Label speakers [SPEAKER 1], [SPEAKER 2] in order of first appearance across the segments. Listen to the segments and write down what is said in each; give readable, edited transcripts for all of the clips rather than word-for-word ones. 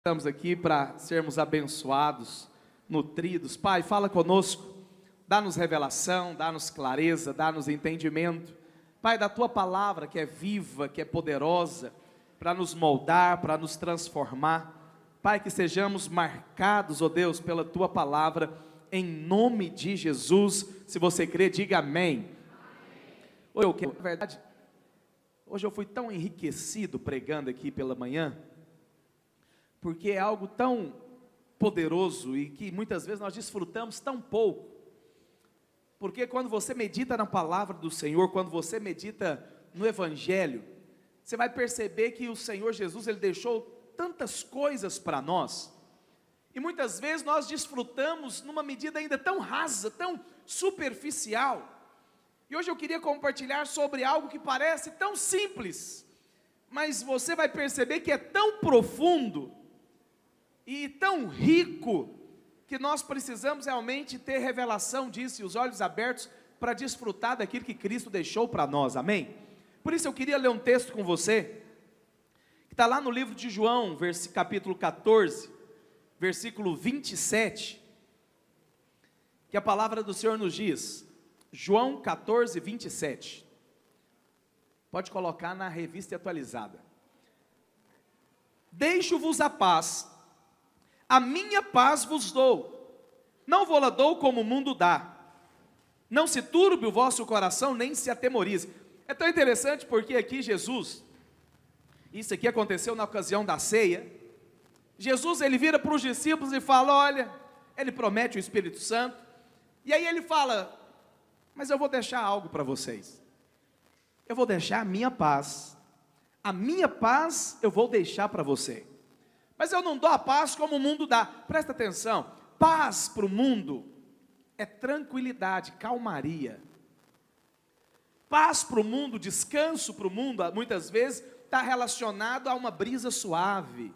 [SPEAKER 1] Estamos aqui para sermos abençoados, nutridos. Pai, fala conosco, dá-nos revelação, dá-nos clareza, dá-nos entendimento. Pai, da Tua palavra que é viva, que é poderosa, para nos moldar, para nos transformar. Pai, que sejamos marcados, ó Deus, pela Tua palavra, em nome de Jesus. Se você crê, diga amém. Na verdade, hoje eu fui tão enriquecido pregando aqui pela manhã, porque é algo tão poderoso e que muitas vezes nós desfrutamos tão pouco. Porque quando você medita na palavra do Senhor, quando você medita no Evangelho, você vai perceber que o Senhor Jesus, Ele deixou tantas coisas para nós, e muitas vezes nós desfrutamos numa medida ainda tão rasa, tão superficial. E hoje eu queria compartilhar sobre algo que parece tão simples, mas você vai perceber que é tão profundo e tão rico, que nós precisamos realmente ter revelação disso e os olhos abertos para desfrutar daquilo que Cristo deixou para nós, amém? Por isso eu queria ler um texto com você, que está lá no livro de João, capítulo 14, versículo 27, que a palavra do Senhor nos diz, João 14, 27, pode colocar na revista atualizada: deixo-vos a paz, a minha paz vos dou, não vou-la dou como o mundo dá, não se turbe o vosso coração, nem se atemorize. É tão interessante porque aqui Jesus, isso aqui aconteceu na ocasião da ceia, Jesus ele vira para os discípulos e fala, olha, ele promete o Espírito Santo, e aí ele fala, mas eu vou deixar algo para vocês, eu vou deixar a minha paz eu vou deixar para você. Mas eu não dou a paz como o mundo dá. Presta atenção, paz para o mundo é tranquilidade, calmaria. Paz para o mundo, descanso para o mundo, muitas vezes está relacionado a uma brisa suave,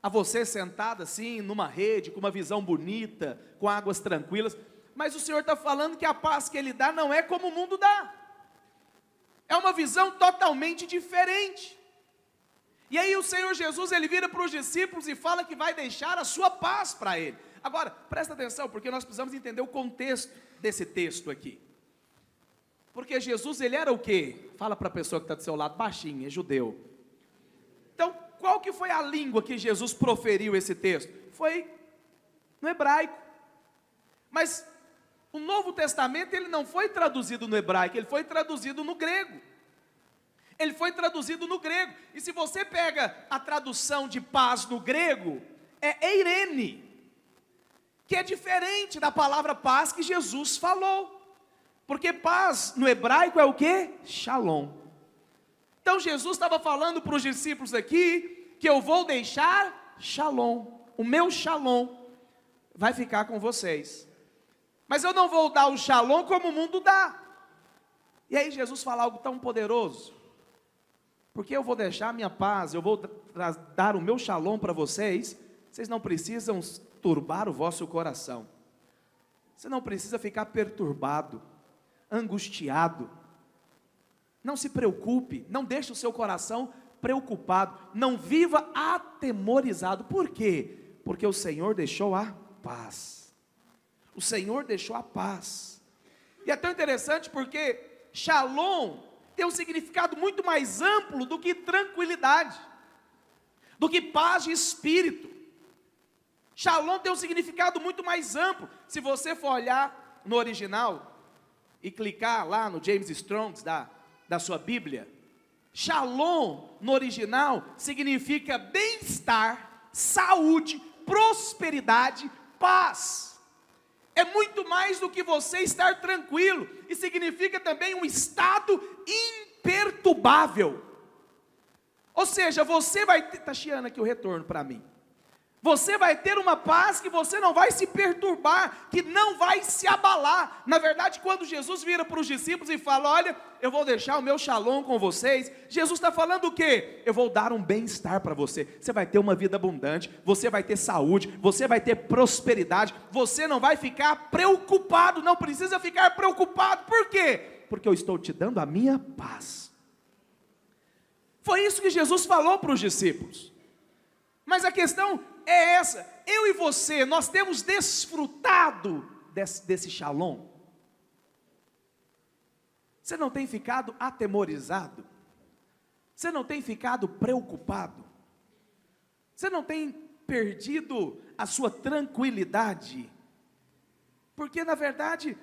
[SPEAKER 1] a você sentado assim, numa rede, com uma visão bonita, com águas tranquilas. Mas o Senhor está falando que a paz que Ele dá não é como o mundo dá. É uma visão totalmente diferente. E aí o Senhor Jesus, Ele vira para os discípulos e fala que vai deixar a sua paz para Ele. Agora, presta atenção, porque nós precisamos entender o contexto desse texto aqui. Porque Jesus, Ele era o quê? Fala para a pessoa que está do seu lado, baixinho, é judeu. Então, qual que foi a língua que Jesus proferiu esse texto? Foi no hebraico. Mas o Novo Testamento, ele não foi traduzido no hebraico, ele foi traduzido no grego. Ele foi traduzido no grego, e se você pega a tradução de paz no grego, é eirene, que é diferente da palavra paz que Jesus falou, porque paz no hebraico é o que? Shalom. Então Jesus estava falando para os discípulos aqui, que eu vou deixar shalom, o meu shalom vai ficar com vocês, mas eu não vou dar o shalom como o mundo dá. E aí Jesus fala algo tão poderoso, porque eu vou deixar a minha paz, eu vou dar o meu shalom para vocês, vocês não precisam turbar o vosso coração, você não precisa ficar perturbado, angustiado, não se preocupe, não deixe o seu coração preocupado, não viva atemorizado. Por quê? Porque o Senhor deixou a paz, o Senhor deixou a paz. E é tão interessante porque shalom tem um significado muito mais amplo do que tranquilidade, do que paz de espírito. Shalom tem um significado muito mais amplo. Se você for olhar no original e clicar lá no James Strong da sua Bíblia, shalom no original significa bem-estar, saúde, prosperidade, paz. É muito mais do que você estar tranquilo, e significa também um estado imperturbável. Ou seja, você vai ter, está chiando aqui o retorno para mim, você vai ter uma paz que você não vai se perturbar, que não vai se abalar. Na verdade, quando Jesus vira para os discípulos e fala, olha, eu vou deixar o meu shalom com vocês, Jesus está falando o quê? Eu vou dar um bem-estar para você, você vai ter uma vida abundante, você vai ter saúde, você vai ter prosperidade, você não vai ficar preocupado, não precisa ficar preocupado. Por quê? Porque eu estou te dando a minha paz. Foi isso que Jesus falou para os discípulos. Mas a questão é essa: eu e você, nós temos desfrutado desse shalom? Você não tem ficado atemorizado? Você não tem ficado preocupado? Você não tem perdido a sua tranquilidade? Porque na verdade,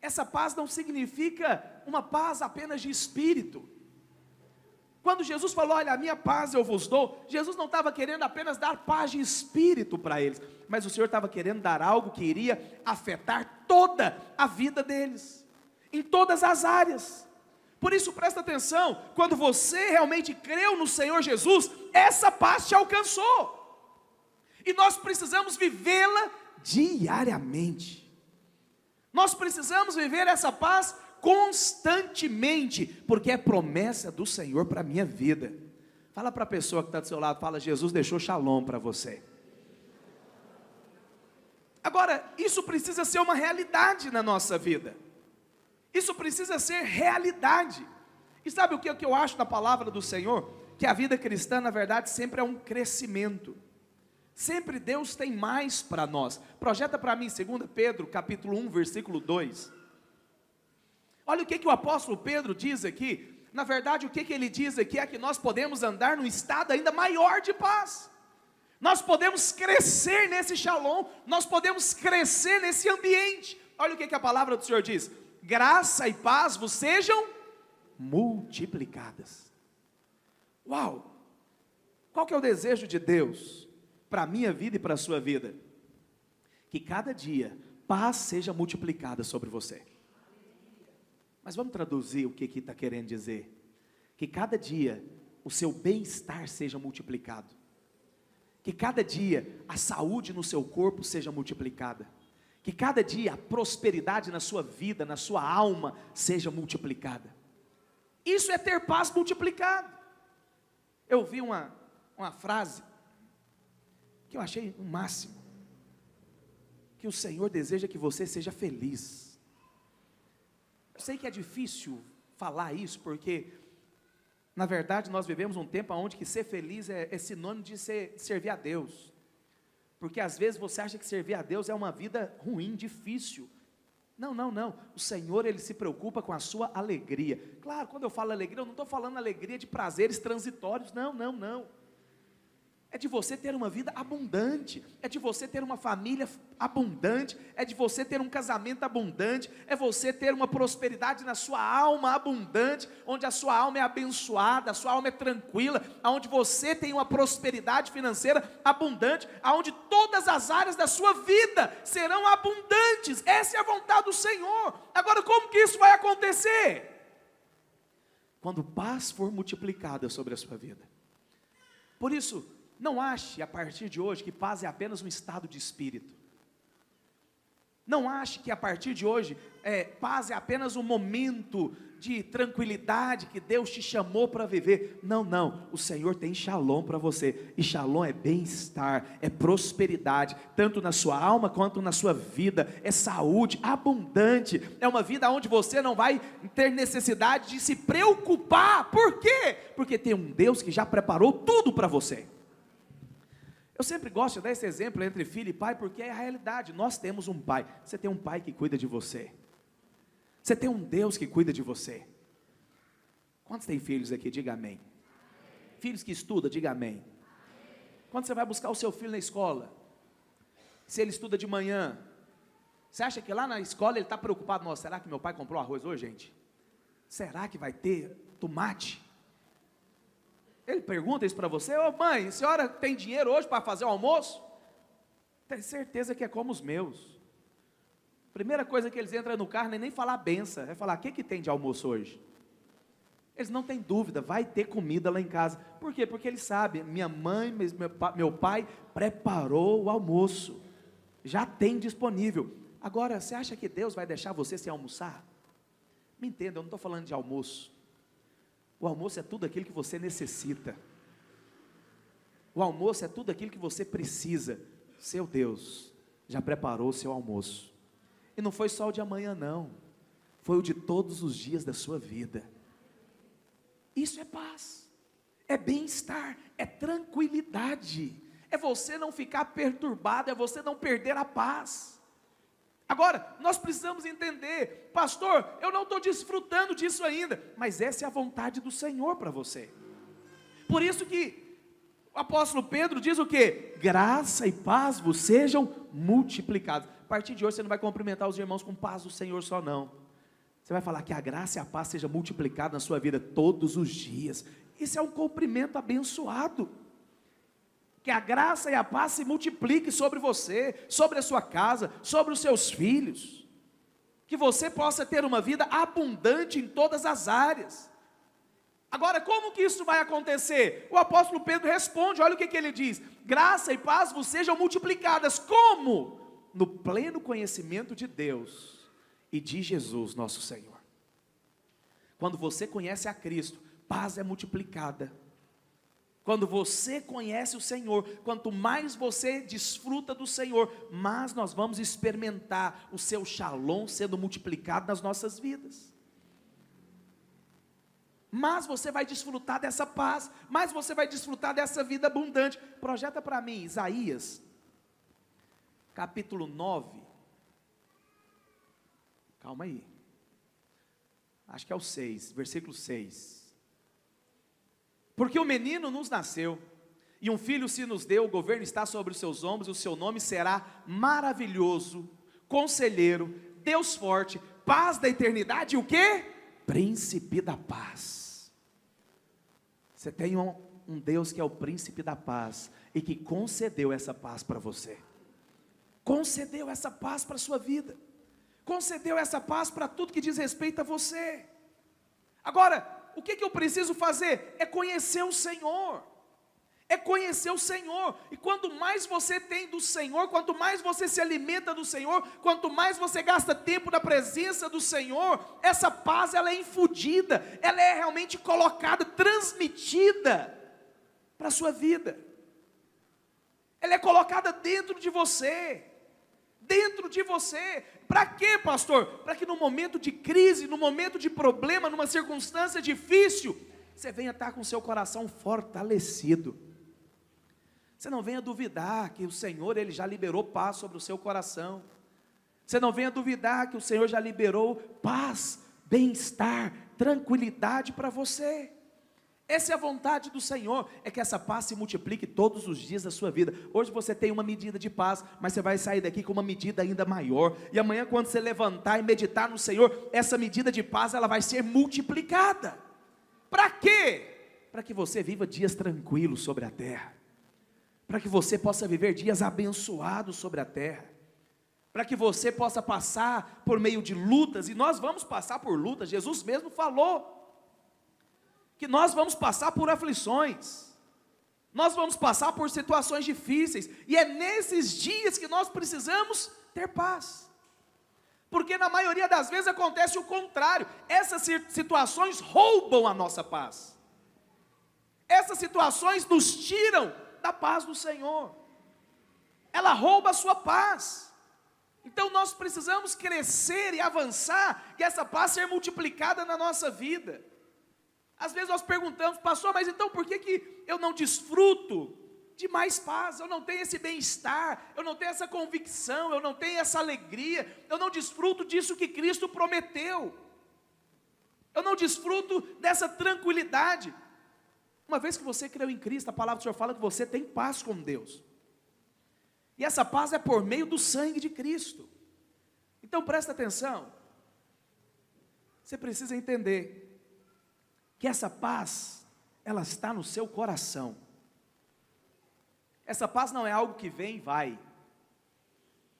[SPEAKER 1] essa paz não significa uma paz apenas de espírito. Quando Jesus falou, olha, a minha paz eu vos dou, Jesus não estava querendo apenas dar paz de espírito para eles, mas o Senhor estava querendo dar algo que iria afetar toda a vida deles, em todas as áreas. Por isso presta atenção, quando você realmente creu no Senhor Jesus, essa paz te alcançou, e nós precisamos vivê-la diariamente. Nós precisamos viver essa paz constantemente, porque é promessa do Senhor para a minha vida. Fala para a pessoa que está do seu lado, fala: Jesus deixou shalom para você. Agora, isso precisa ser uma realidade na nossa vida. Isso precisa ser realidade. E sabe o que eu acho da palavra do Senhor? Que a vida cristã, na verdade, sempre é um crescimento. Sempre Deus tem mais para nós. Projeta para mim 2 Pedro, capítulo 1, versículo 2. Olha o que o apóstolo Pedro diz aqui. Na verdade, o que ele diz aqui é que nós podemos andar num estado ainda maior de paz. Nós podemos crescer nesse shalom, nós podemos crescer nesse ambiente. Olha o que a palavra do Senhor diz: graça e paz vos sejam multiplicadas. Uau! Qual que é o desejo de Deus para a minha vida e para a sua vida? Que cada dia paz seja multiplicada sobre você. Mas vamos traduzir o que aqui está querendo dizer: que cada dia o seu bem-estar seja multiplicado, que cada dia a saúde no seu corpo seja multiplicada, que cada dia a prosperidade na sua vida, na sua alma seja multiplicada. Isso é ter paz multiplicada. Eu vi uma frase que eu achei o máximo, que o Senhor deseja que você seja feliz. Eu sei que é difícil falar isso, porque na verdade nós vivemos um tempo onde que ser feliz é sinônimo de servir a Deus, porque às vezes você acha que servir a Deus é uma vida ruim, difícil. Não, o Senhor, Ele se preocupa com a sua alegria. Claro, quando eu falo alegria, eu não estou falando alegria de prazeres transitórios, não. É de você ter uma vida abundante, é de você ter uma família abundante, é de você ter um casamento abundante, é você ter uma prosperidade na sua alma abundante, onde a sua alma é abençoada, a sua alma é tranquila, onde você tem uma prosperidade financeira abundante, onde todas as áreas da sua vida serão abundantes. Essa é a vontade do Senhor. Agora, como que isso vai acontecer? Quando paz for multiplicada sobre a sua vida. Por isso, não ache a partir de hoje que paz é apenas um estado de espírito. Não ache que a partir de hoje paz é apenas um momento de tranquilidade que Deus te chamou para viver. Não, o Senhor tem shalom para você, e shalom é bem-estar, é prosperidade, tanto na sua alma quanto na sua vida, é saúde abundante, é uma vida onde você não vai ter necessidade de se preocupar. Por quê? Porque tem um Deus que já preparou tudo para você. Eu sempre gosto de dar esse exemplo entre filho e pai, porque é a realidade. Nós temos um pai. Você tem um pai que cuida de você. Você tem um Deus que cuida de você. Quantos têm filhos aqui? Diga amém. Filhos que estudam, diga amém. Quando você vai buscar o seu filho na escola, se ele estuda de manhã, você acha que lá na escola ele está preocupado? Nossa, será que meu pai comprou arroz hoje, gente? Será que vai ter tomate? Ele pergunta isso para você: ô mãe, a senhora tem dinheiro hoje para fazer o almoço? Tenho certeza que é como os meus. Primeira coisa que eles entram no carro, nem falar benção, é falar: o que tem de almoço hoje? Eles não têm dúvida, vai ter comida lá em casa. Por quê? Porque eles sabem, minha mãe, meu pai preparou o almoço, já tem disponível. Agora, você acha que Deus vai deixar você sem almoçar? Me entenda, eu não estou falando de almoço. O almoço é tudo aquilo que você necessita. O almoço é tudo aquilo que você precisa. Seu Deus já preparou o seu almoço. E não foi só o de amanhã não. Foi o de todos os dias da sua vida. Isso é paz. É bem-estar. É tranquilidade. é você não ficar perturbado, é você não perder a paz. Agora, nós precisamos entender, pastor, eu não estou desfrutando disso ainda, mas essa é a vontade do Senhor para você. Por isso que o apóstolo Pedro diz o quê? Graça e paz vos sejam multiplicados. A partir de hoje você não vai cumprimentar os irmãos com paz do Senhor só não. Você vai falar que a graça e a paz seja multiplicada na sua vida todos os dias. Isso é um cumprimento abençoado. Que a graça e a paz se multipliquem sobre você, sobre a sua casa, sobre os seus filhos. Que você possa ter uma vida abundante em todas as áreas. Agora, como que isso vai acontecer? O apóstolo Pedro responde, olha o que ele diz: graça e paz vos sejam multiplicadas. Como? No pleno conhecimento de Deus e de Jesus nosso Senhor. Quando você conhece a Cristo, paz é multiplicada. Quando você conhece o Senhor, quanto mais você desfruta do Senhor, mais nós vamos experimentar o seu shalom sendo multiplicado nas nossas vidas. Mas você vai desfrutar dessa paz, mas você vai desfrutar dessa vida abundante. Projeta para mim, Isaías, capítulo 9. Calma aí. Acho que é o 6, versículo 6. Porque o menino nos nasceu, e um filho se nos deu, o governo está sobre os seus ombros, e o seu nome será maravilhoso, conselheiro, Deus forte, paz da eternidade, e o quê? Príncipe da paz. Você tem um Deus que é o príncipe da paz, e que concedeu essa paz para você, concedeu essa paz para a sua vida, concedeu essa paz para tudo que diz respeito a você. Agora, o que eu preciso fazer? É conhecer o Senhor. É conhecer o Senhor. E quanto mais você tem do Senhor, quanto mais você se alimenta do Senhor, quanto mais você gasta tempo na presença do Senhor, essa paz ela é infundida, ela é realmente colocada, transmitida para a sua vida. Ela é colocada dentro de você. Dentro de você. Para quê, pastor? Para que no momento de crise, no momento de problema, numa circunstância difícil, você venha estar com o seu coração fortalecido. Você não venha duvidar que o Senhor, Ele já liberou paz sobre o seu coração. Você não venha duvidar que o Senhor já liberou paz, bem-estar, tranquilidade para você. Essa é a vontade do Senhor, é que essa paz se multiplique todos os dias da sua vida. Hoje você tem uma medida de paz, mas você vai sair daqui com uma medida ainda maior. E amanhã, quando você levantar e meditar no Senhor, essa medida de paz ela vai ser multiplicada. Para quê? Para que você viva dias tranquilos sobre a terra. Para que você possa viver dias abençoados sobre a terra. Para que você possa passar por meio de lutas, e nós vamos passar por lutas. Jesus mesmo falou que nós vamos passar por aflições, nós vamos passar por situações difíceis, e é nesses dias que nós precisamos ter paz, porque na maioria das vezes acontece o contrário, essas situações roubam a nossa paz, essas situações nos tiram da paz do Senhor, ela rouba a sua paz. Então nós precisamos crescer e avançar, e essa paz ser multiplicada na nossa vida. Às vezes nós perguntamos, pastor, mas então por que eu não desfruto de mais paz? Eu não tenho esse bem-estar, eu não tenho essa convicção, eu não tenho essa alegria, eu não desfruto disso que Cristo prometeu, eu não desfruto dessa tranquilidade. Uma vez que você creu em Cristo, a palavra do Senhor fala que você tem paz com Deus, e essa paz é por meio do sangue de Cristo. Então presta atenção, você precisa entender que essa paz, ela está no seu coração. Essa paz não é algo que vem e vai.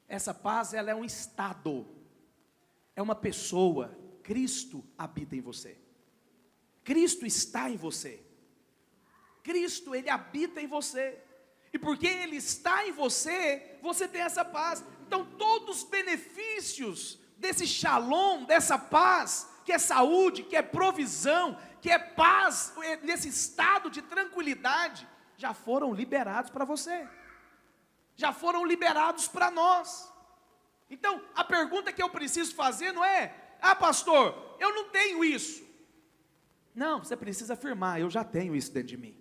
[SPEAKER 1] Essa paz, ela é um estado, é uma pessoa. Cristo habita em você. Cristo está em você. Cristo, Ele habita em você. E porque Ele está em você, você tem essa paz. Então todos os benefícios desse shalom, dessa paz, que é saúde, que é provisão, que é paz, nesse estado de tranquilidade, já foram liberados para você, já foram liberados para nós. Então, a pergunta que eu preciso fazer não é, pastor, eu não tenho isso. Não, você precisa afirmar, eu já tenho isso dentro de mim,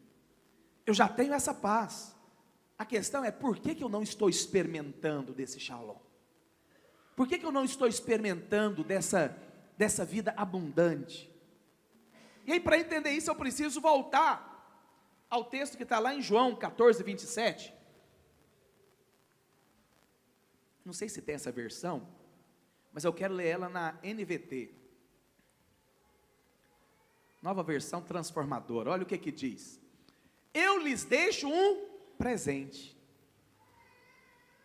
[SPEAKER 1] eu já tenho essa paz. A questão é, por que eu não estou experimentando desse shalom? Por que eu não estou experimentando dessa vida abundante? E aí, para entender isso, eu preciso voltar ao texto que está lá em João 14, 27. Não sei se tem essa versão, mas eu quero ler ela na NVT. Nova versão transformadora. Olha o que diz. Eu lhes deixo um presente.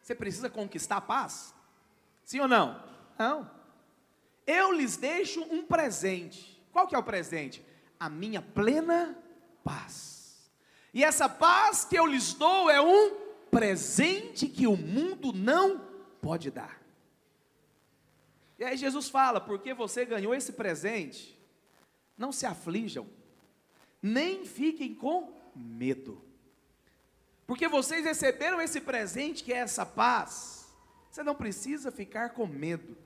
[SPEAKER 1] Você precisa conquistar a paz? Sim ou não? Não. Eu lhes deixo um presente. Qual que é o presente? A minha plena paz. E essa paz que eu lhes dou é um presente que o mundo não pode dar. E aí Jesus fala, porque você ganhou esse presente, não se aflijam, nem fiquem com medo. Porque vocês receberam esse presente que é essa paz, você não precisa ficar com medo.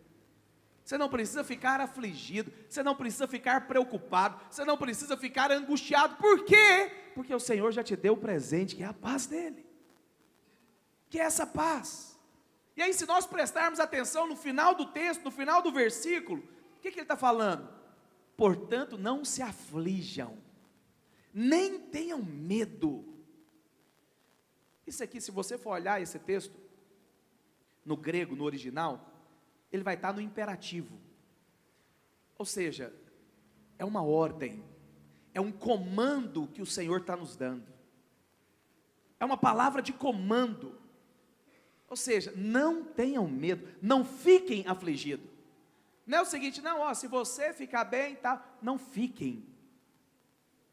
[SPEAKER 1] Você não precisa ficar afligido, você não precisa ficar preocupado, você não precisa ficar angustiado. Por quê? Porque o Senhor já te deu o presente, que é a paz dele, que é essa paz. E aí, se nós prestarmos atenção no final do texto, no final do versículo, o que ele está falando? Portanto, não se aflijam, nem tenham medo. Isso aqui, se você for olhar esse texto, no grego, no original, ele vai estar no imperativo, ou seja, é uma ordem, é um comando que o Senhor está nos dando, é uma palavra de comando, ou seja, não tenham medo, não fiquem afligidos, não é o seguinte, não, ó, se você ficar bem, tá, não fiquem,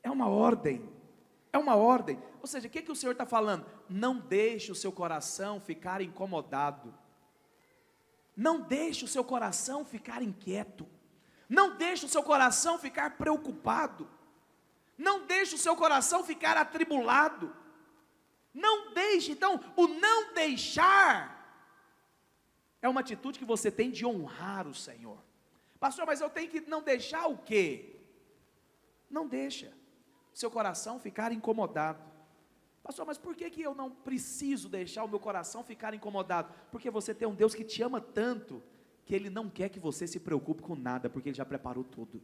[SPEAKER 1] é uma ordem, ou seja, o que o Senhor está falando? Não deixe o seu coração ficar incomodado, não deixe o seu coração ficar inquieto, não deixe o seu coração ficar preocupado, não deixe o seu coração ficar atribulado, não deixe. Então, o não deixar é uma atitude que você tem de honrar o Senhor. Pastor, mas eu tenho que não deixar o quê? Não deixa o seu coração ficar incomodado. Pastor, mas por que eu não preciso deixar o meu coração ficar incomodado? Porque você tem um Deus que te ama tanto, que Ele não quer que você se preocupe com nada, porque Ele já preparou tudo.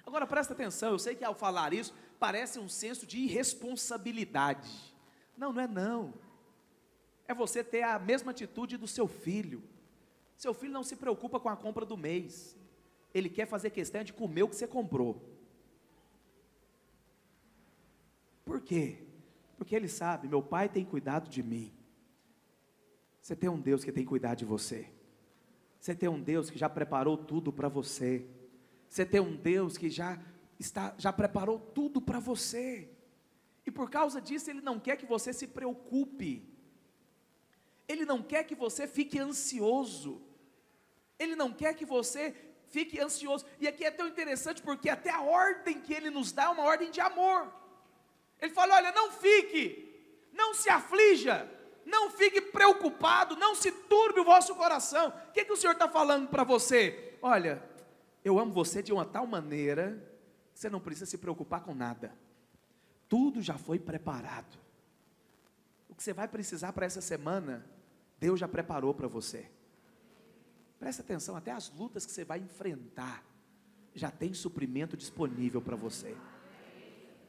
[SPEAKER 1] Agora presta atenção, eu sei que ao falar isso, parece um senso de irresponsabilidade. Não, não é não. É você ter a mesma atitude do seu filho. Seu filho não se preocupa com a compra do mês. Ele quer fazer questão de comer o que você comprou. Por quê? Porque ele sabe, meu pai tem cuidado de mim. Você tem um Deus que tem cuidado de você. Você tem um Deus que já preparou tudo para você. Você tem um Deus que já preparou tudo para você. E por causa disso, Ele não quer que você se preocupe. Ele não quer que você fique ansioso. Ele não quer que você fique ansioso. E aqui é tão interessante porque até a ordem que Ele nos dá é uma ordem de amor. Ele fala, olha, não fique, não se aflija, não fique preocupado, não se turbe o vosso coração. O que o Senhor está falando para você? Olha, eu amo você de uma tal maneira, que você não precisa se preocupar com nada. Tudo já foi preparado. O que você vai precisar para essa semana, Deus já preparou para você. Presta atenção, até as lutas que você vai enfrentar, já tem suprimento disponível para você.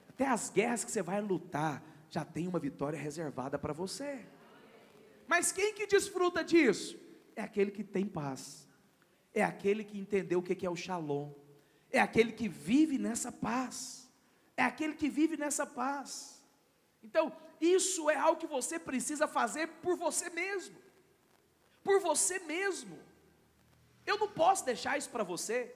[SPEAKER 1] Até as guerras que você vai lutar, já tem uma vitória reservada para você. Mas quem que desfruta disso? É aquele que tem paz. É aquele que entendeu o que é o shalom. É aquele que vive nessa paz. É aquele que vive nessa paz. Então, isso é algo que você precisa fazer por você mesmo. Por você mesmo. Eu não posso deixar isso para você.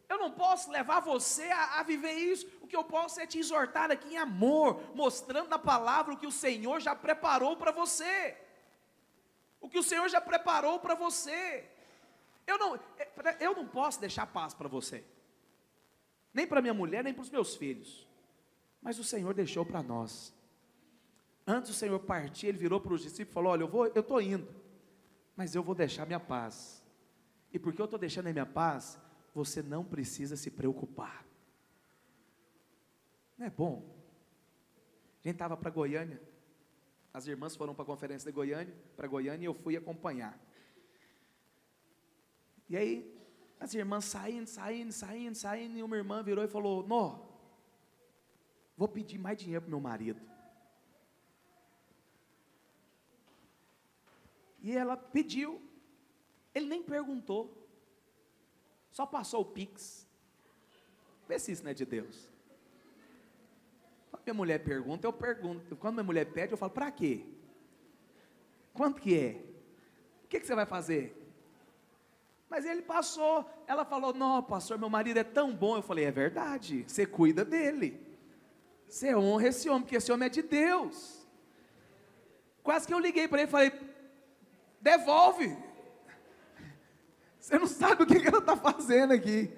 [SPEAKER 1] Eu não posso levar você a viver isso. O que eu posso é te exortar aqui em amor, mostrando na palavra o que o Senhor já preparou para você. O que o Senhor já preparou para você. Eu não posso deixar paz para você. Nem para minha mulher, nem para os meus filhos. Mas o Senhor deixou para nós. Antes do Senhor partir, Ele virou para os discípulos e falou, olha, eu estou indo, mas eu vou deixar minha paz. E porque eu estou deixando a minha paz, você não precisa se preocupar. Não é bom? A gente estava para Goiânia, As irmãs foram para a conferência para Goiânia, e eu fui acompanhar. E aí, as irmãs saindo, e uma irmã virou e falou: Nó, vou pedir mais dinheiro para o meu marido. E ela pediu, ele nem perguntou, só passou o Pix. Vê se isso não é de Deus. Quando minha mulher pergunta, eu pergunto. Quando minha mulher pede, eu falo: para quê? Quanto que é? O que você vai fazer? Mas ele passou. Ela falou: não, pastor, meu marido é tão bom. Eu falei: é verdade, você cuida dele, você honra esse homem, porque esse homem é de Deus. Quase que eu liguei para ele e falei: devolve. Você não sabe o que ela está fazendo aqui.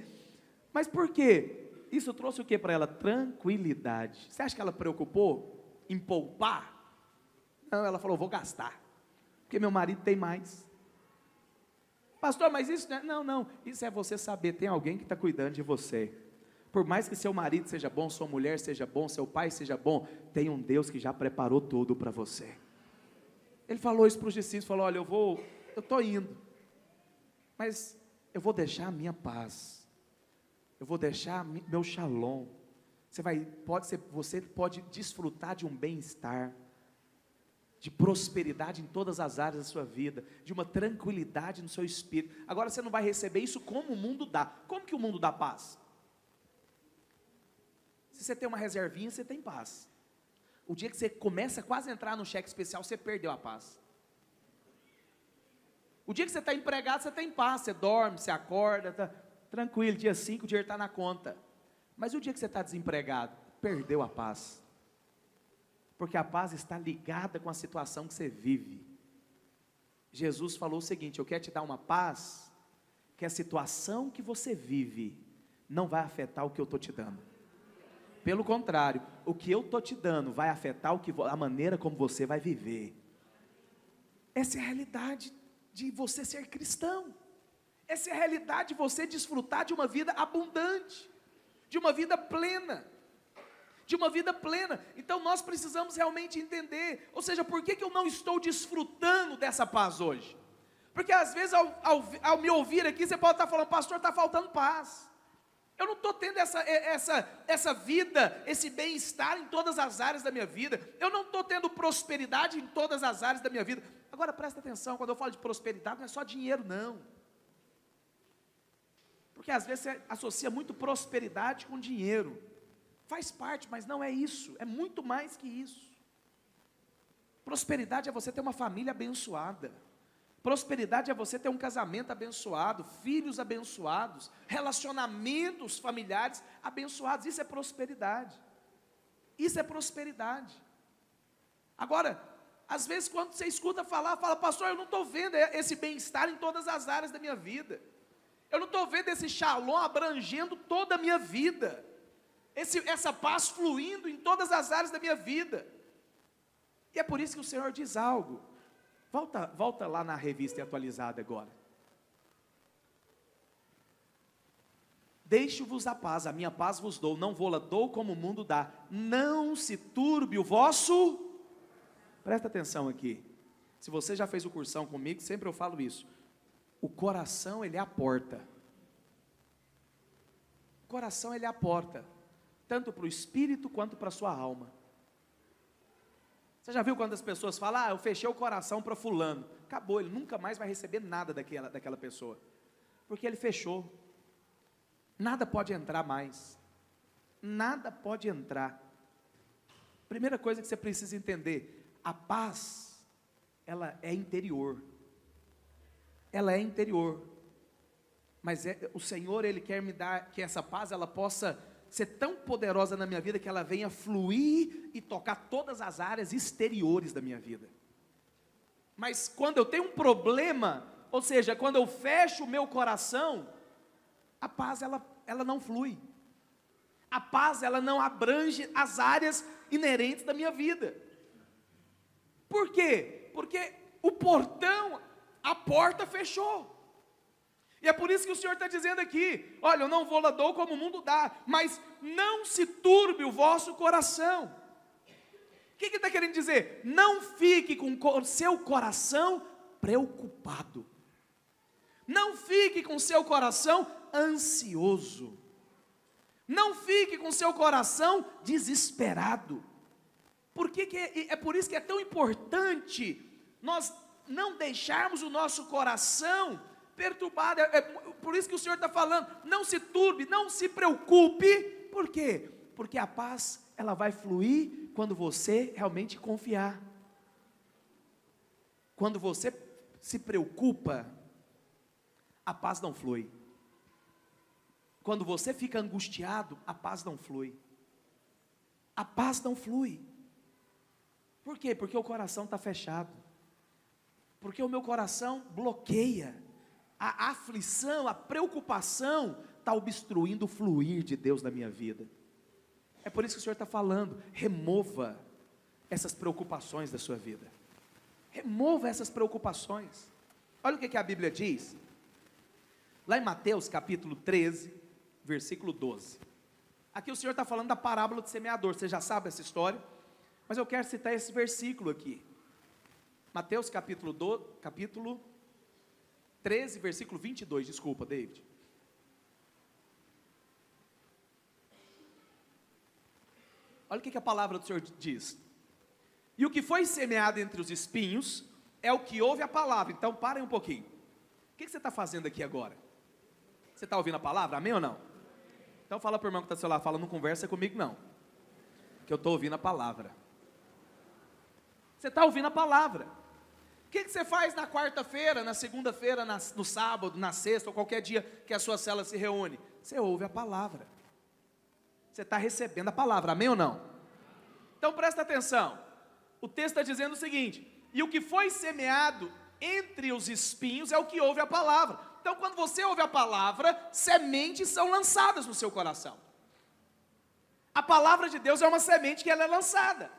[SPEAKER 1] Mas por quê? Isso trouxe o que para ela? Tranquilidade. Você acha que ela preocupou em poupar? Não, ela falou: vou gastar, porque meu marido tem mais. Pastor, mas isso não, não, isso é você saber, tem alguém que está cuidando de você. Por mais que seu marido seja bom, sua mulher seja bom, seu pai seja bom, tem um Deus que já preparou tudo para você. Ele falou isso para os discípulos, falou: olha, eu estou indo, mas eu vou deixar a minha paz, eu vou deixar meu shalom. Você pode desfrutar de um bem-estar, de prosperidade em todas as áreas da sua vida, de uma tranquilidade no seu espírito. Agora você não vai receber isso como o mundo dá. Como que o mundo dá paz? Se você tem uma reservinha, você tem paz. O dia que você começa quase a entrar no cheque especial, você perdeu a paz. O dia que você está empregado, você tem paz, você dorme, você acorda, está tranquilo, dia 5 o dinheiro está na conta. Mas o dia que você está desempregado, perdeu a paz. Porque a paz está ligada com a situação que você vive. Jesus falou o seguinte: eu quero te dar uma paz, que a situação que você vive não vai afetar o que eu estou te dando. Pelo contrário, o que eu estou te dando vai afetar a maneira como você vai viver. Essa é a realidade de você ser cristão. Essa é a realidade de você desfrutar de uma vida abundante, de uma vida plena. De uma vida plena. Então nós precisamos realmente entender, ou seja, por que eu não estou desfrutando dessa paz hoje? Porque às vezes ao me ouvir aqui, você pode estar falando: pastor, está faltando paz. Eu não estou tendo essa vida, esse bem-estar em todas as áreas da minha vida. Eu não estou tendo prosperidade em todas as áreas da minha vida. Agora presta atenção, quando eu falo de prosperidade, não é só dinheiro não. Porque às vezes você associa muito prosperidade com dinheiro. Faz parte, mas não é isso, é muito mais que isso. Prosperidade é você ter uma família abençoada. Prosperidade é você ter um casamento abençoado, filhos abençoados, relacionamentos familiares abençoados. Isso é prosperidade. Isso é prosperidade. Agora, às vezes quando você escuta fala: pastor, eu não estou vendo esse bem-estar em todas as áreas da minha vida. Eu não estou vendo esse shalom abrangendo toda a minha vida. Essa paz fluindo em todas as áreas da minha vida. E é por isso que o Senhor diz algo. Volta lá na revista atualizada agora. Deixo-vos a paz, a minha paz vos dou, não vou-la dou como o mundo dá. Não se turbe o vosso... Presta atenção aqui. Se você já fez o cursão comigo, sempre eu falo isso. O coração, ele é a porta. O coração, ele é a porta. Tanto para o espírito quanto para a sua alma. Você já viu quando as pessoas falam: eu fechei o coração para fulano. Acabou, ele nunca mais vai receber nada daquela pessoa. Porque ele fechou. Nada pode entrar mais. Nada pode entrar. Primeira coisa que você precisa entender: a paz, ela é interior. Ela é interior. Mas o Senhor, Ele quer me dar que essa paz, ela possa ser tão poderosa na minha vida, que ela venha fluir e tocar todas as áreas exteriores da minha vida. Mas quando eu tenho um problema, ou seja, quando eu fecho o meu coração, a paz ela não flui. A paz ela não abrange as áreas inerentes da minha vida. Por quê? Porque o portão, a porta fechou. E é por isso que o Senhor está dizendo aqui: olha, eu não vou lá dou como o mundo dá, mas não se turbe o vosso coração. O que ele está querendo dizer? Não fique com o seu coração preocupado. Não fique com o seu coração ansioso. Não fique com o seu coração desesperado. É por isso que é tão importante nós não deixarmos o nosso coração perturbado. É por isso que o Senhor está falando, não se turbe, não se preocupe. Por quê? Porque a paz, ela vai fluir quando você realmente confiar. Quando você se preocupa, a paz não flui. Quando você fica angustiado, a paz não flui. A paz não flui. Por quê? Porque o coração está fechado. Porque o meu coração bloqueia. A aflição, a preocupação está obstruindo o fluir de Deus na minha vida. É por isso que o Senhor está falando, remova essas preocupações da sua vida. Remova essas preocupações. Olha o que a Bíblia diz. Lá em Mateus capítulo 13, versículo 12. Aqui o Senhor está falando da parábola do semeador. Você já sabe essa história? Mas eu quero citar esse versículo aqui. Mateus capítulo 13, versículo 22. Desculpa, David. Olha o que a palavra do Senhor diz. E o que foi semeado entre os espinhos é o que ouve a palavra. Então parem um pouquinho. O que você está fazendo aqui agora? Você está ouvindo a palavra? Amém ou não? Então fala para o irmão que está do seu lado, fala, não conversa comigo não, que eu estou ouvindo a palavra. Você está ouvindo a palavra. O que você faz na quarta-feira, na segunda-feira, no sábado, na sexta, ou qualquer dia que a sua célula se reúne? Você ouve a palavra. Você está recebendo a palavra, amém ou não? Então presta atenção, o texto está dizendo o seguinte, e o que foi semeado entre os espinhos é o que ouve a palavra. Então quando você ouve a palavra, sementes são lançadas no seu coração. A palavra de Deus é uma semente que ela é lançada.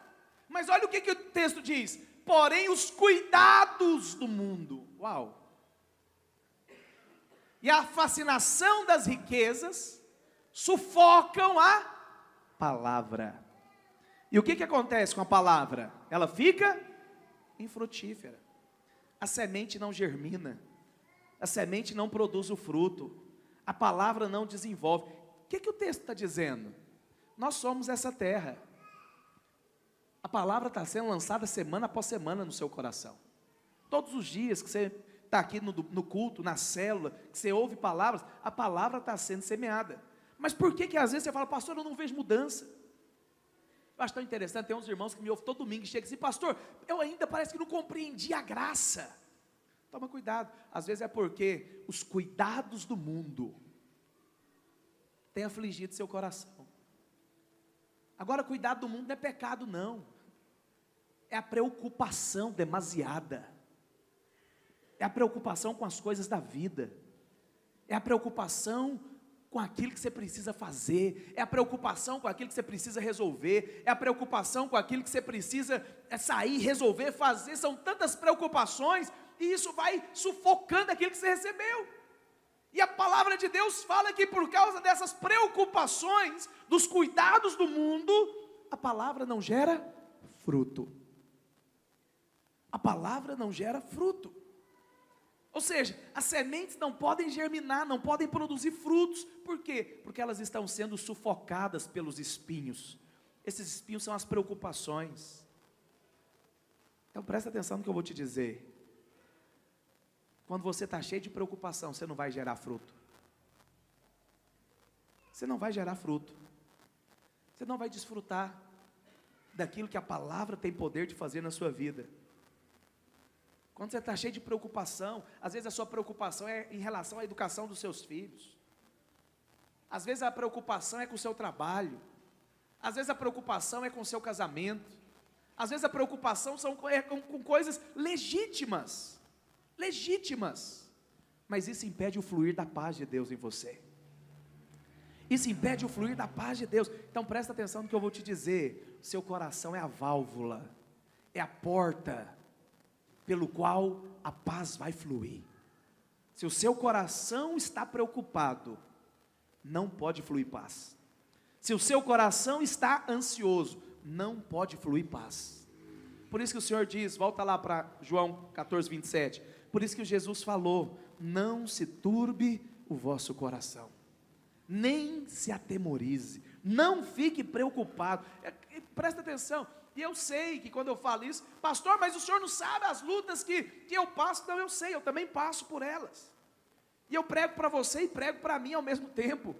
[SPEAKER 1] Mas olha o que o texto diz, porém os cuidados do mundo, uau, e a fascinação das riquezas, sufocam a palavra. E o que acontece com a palavra? Ela fica infrutífera. A semente não germina. A semente não produz o fruto. A palavra não desenvolve. O que o texto está dizendo? Nós somos essa terra. A palavra está sendo lançada semana após semana no seu coração. Todos os dias que você está aqui no culto, na célula, que você ouve palavras, a palavra está sendo semeada. Mas por que às vezes você fala, pastor, eu não vejo mudança? Eu acho tão interessante, tem uns irmãos que me ouvem todo domingo e chegam assim, pastor, eu ainda parece que não compreendi a graça. Toma cuidado, às vezes é porque os cuidados do mundo têm afligido seu coração. Agora, cuidado do mundo não é pecado não, é a preocupação demasiada, é a preocupação com as coisas da vida, é a preocupação com aquilo que você precisa fazer, é a preocupação com aquilo que você precisa resolver, é a preocupação com aquilo que você precisa sair, resolver, fazer, são tantas preocupações, e isso vai sufocando aquilo que você recebeu. E a palavra de Deus fala que por causa dessas preocupações, dos cuidados do mundo, a palavra não gera fruto. A palavra não gera fruto. Ou seja, as sementes não podem germinar, não podem produzir frutos. Por quê? Porque elas estão sendo sufocadas pelos espinhos. Esses espinhos são as preocupações. Então presta atenção no que eu vou te dizer. Quando você está cheio de preocupação, você não vai gerar fruto. Você não vai gerar fruto. Você não vai desfrutar daquilo que a palavra tem poder de fazer na sua vida. Quando você está cheio de preocupação, às vezes a sua preocupação é em relação à educação dos seus filhos. Às vezes a preocupação é com o seu trabalho. Às vezes a preocupação é com o seu casamento. Às vezes a preocupação é com coisas legítimas. Legítimas. Mas isso impede o fluir da paz de Deus em você. Isso impede o fluir da paz de Deus. Então presta atenção no que eu vou te dizer. Seu coração é a válvula, é a porta pelo qual a paz vai fluir. Se o seu coração está preocupado, não pode fluir paz. Se o seu coração está ansioso, não pode fluir paz. Por isso que o Senhor diz, volta lá para João 14, 27, por isso que Jesus falou, não se turbe o vosso coração, nem se atemorize, não fique preocupado, presta atenção, e eu sei que quando eu falo isso, pastor, mas o senhor não sabe as lutas que eu passo, não, eu sei, eu também passo por elas, e eu prego para você e prego para mim ao mesmo tempo,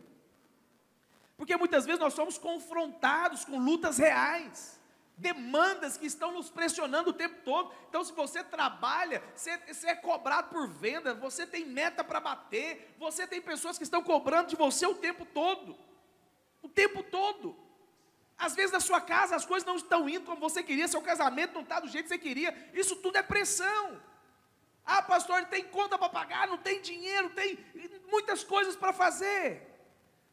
[SPEAKER 1] porque muitas vezes nós somos confrontados com lutas reais, demandas que estão nos pressionando o tempo todo. Então se você trabalha, você é cobrado por venda, você tem meta para bater, você tem pessoas que estão cobrando de você o tempo todo, às vezes na sua casa as coisas não estão indo como você queria, seu casamento não está do jeito que você queria, isso tudo é pressão. Ah, pastor, tem conta para pagar, não tem dinheiro, tem muitas coisas para fazer,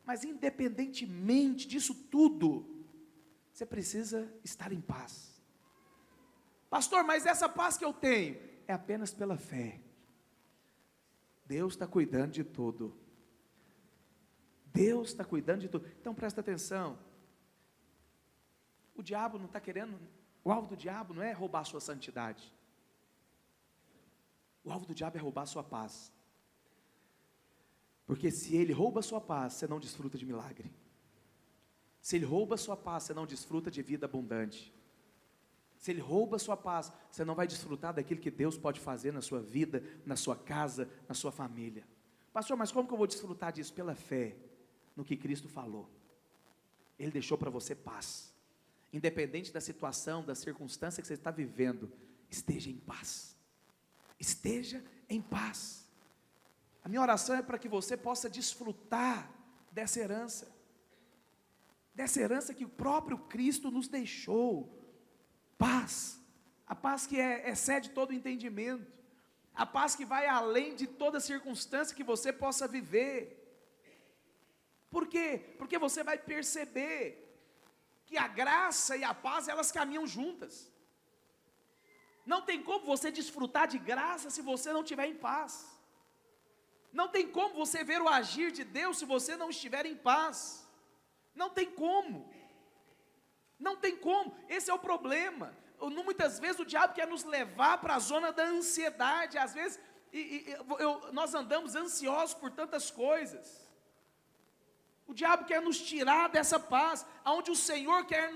[SPEAKER 1] mas independentemente disso tudo, você precisa estar em paz. Pastor, mas essa paz que eu tenho é apenas pela fé. Deus está cuidando de tudo. Deus está cuidando de tudo. Então presta atenção. O diabo não está querendo, o alvo do diabo não é roubar a sua santidade. O alvo do diabo é roubar a sua paz. Porque se ele rouba a sua paz, você não desfruta de milagre. Se ele rouba a sua paz, você não desfruta de vida abundante. Se ele rouba a sua paz, você não vai desfrutar daquilo que Deus pode fazer na sua vida, na sua casa, na sua família. Pastor, mas como que eu vou desfrutar disso? Pela fé no que Cristo falou. Ele deixou para você paz. Independente da situação, da circunstância que você está vivendo, esteja em paz. Esteja em paz. A minha oração é para que você possa desfrutar dessa herança que o próprio Cristo nos deixou, paz, a paz que excede todo o entendimento, a paz que vai além de toda circunstância que você possa viver. Por quê? Porque você vai perceber que a graça e a paz, elas caminham juntas. Não tem como você desfrutar de graça se você não estiver em paz. Não tem como você ver o agir de Deus se você não estiver em paz. Não tem como, esse é o problema. Muitas vezes o diabo quer nos levar para a zona da ansiedade, às vezes nós andamos ansiosos por tantas coisas, o diabo quer nos tirar dessa paz, onde o Senhor quer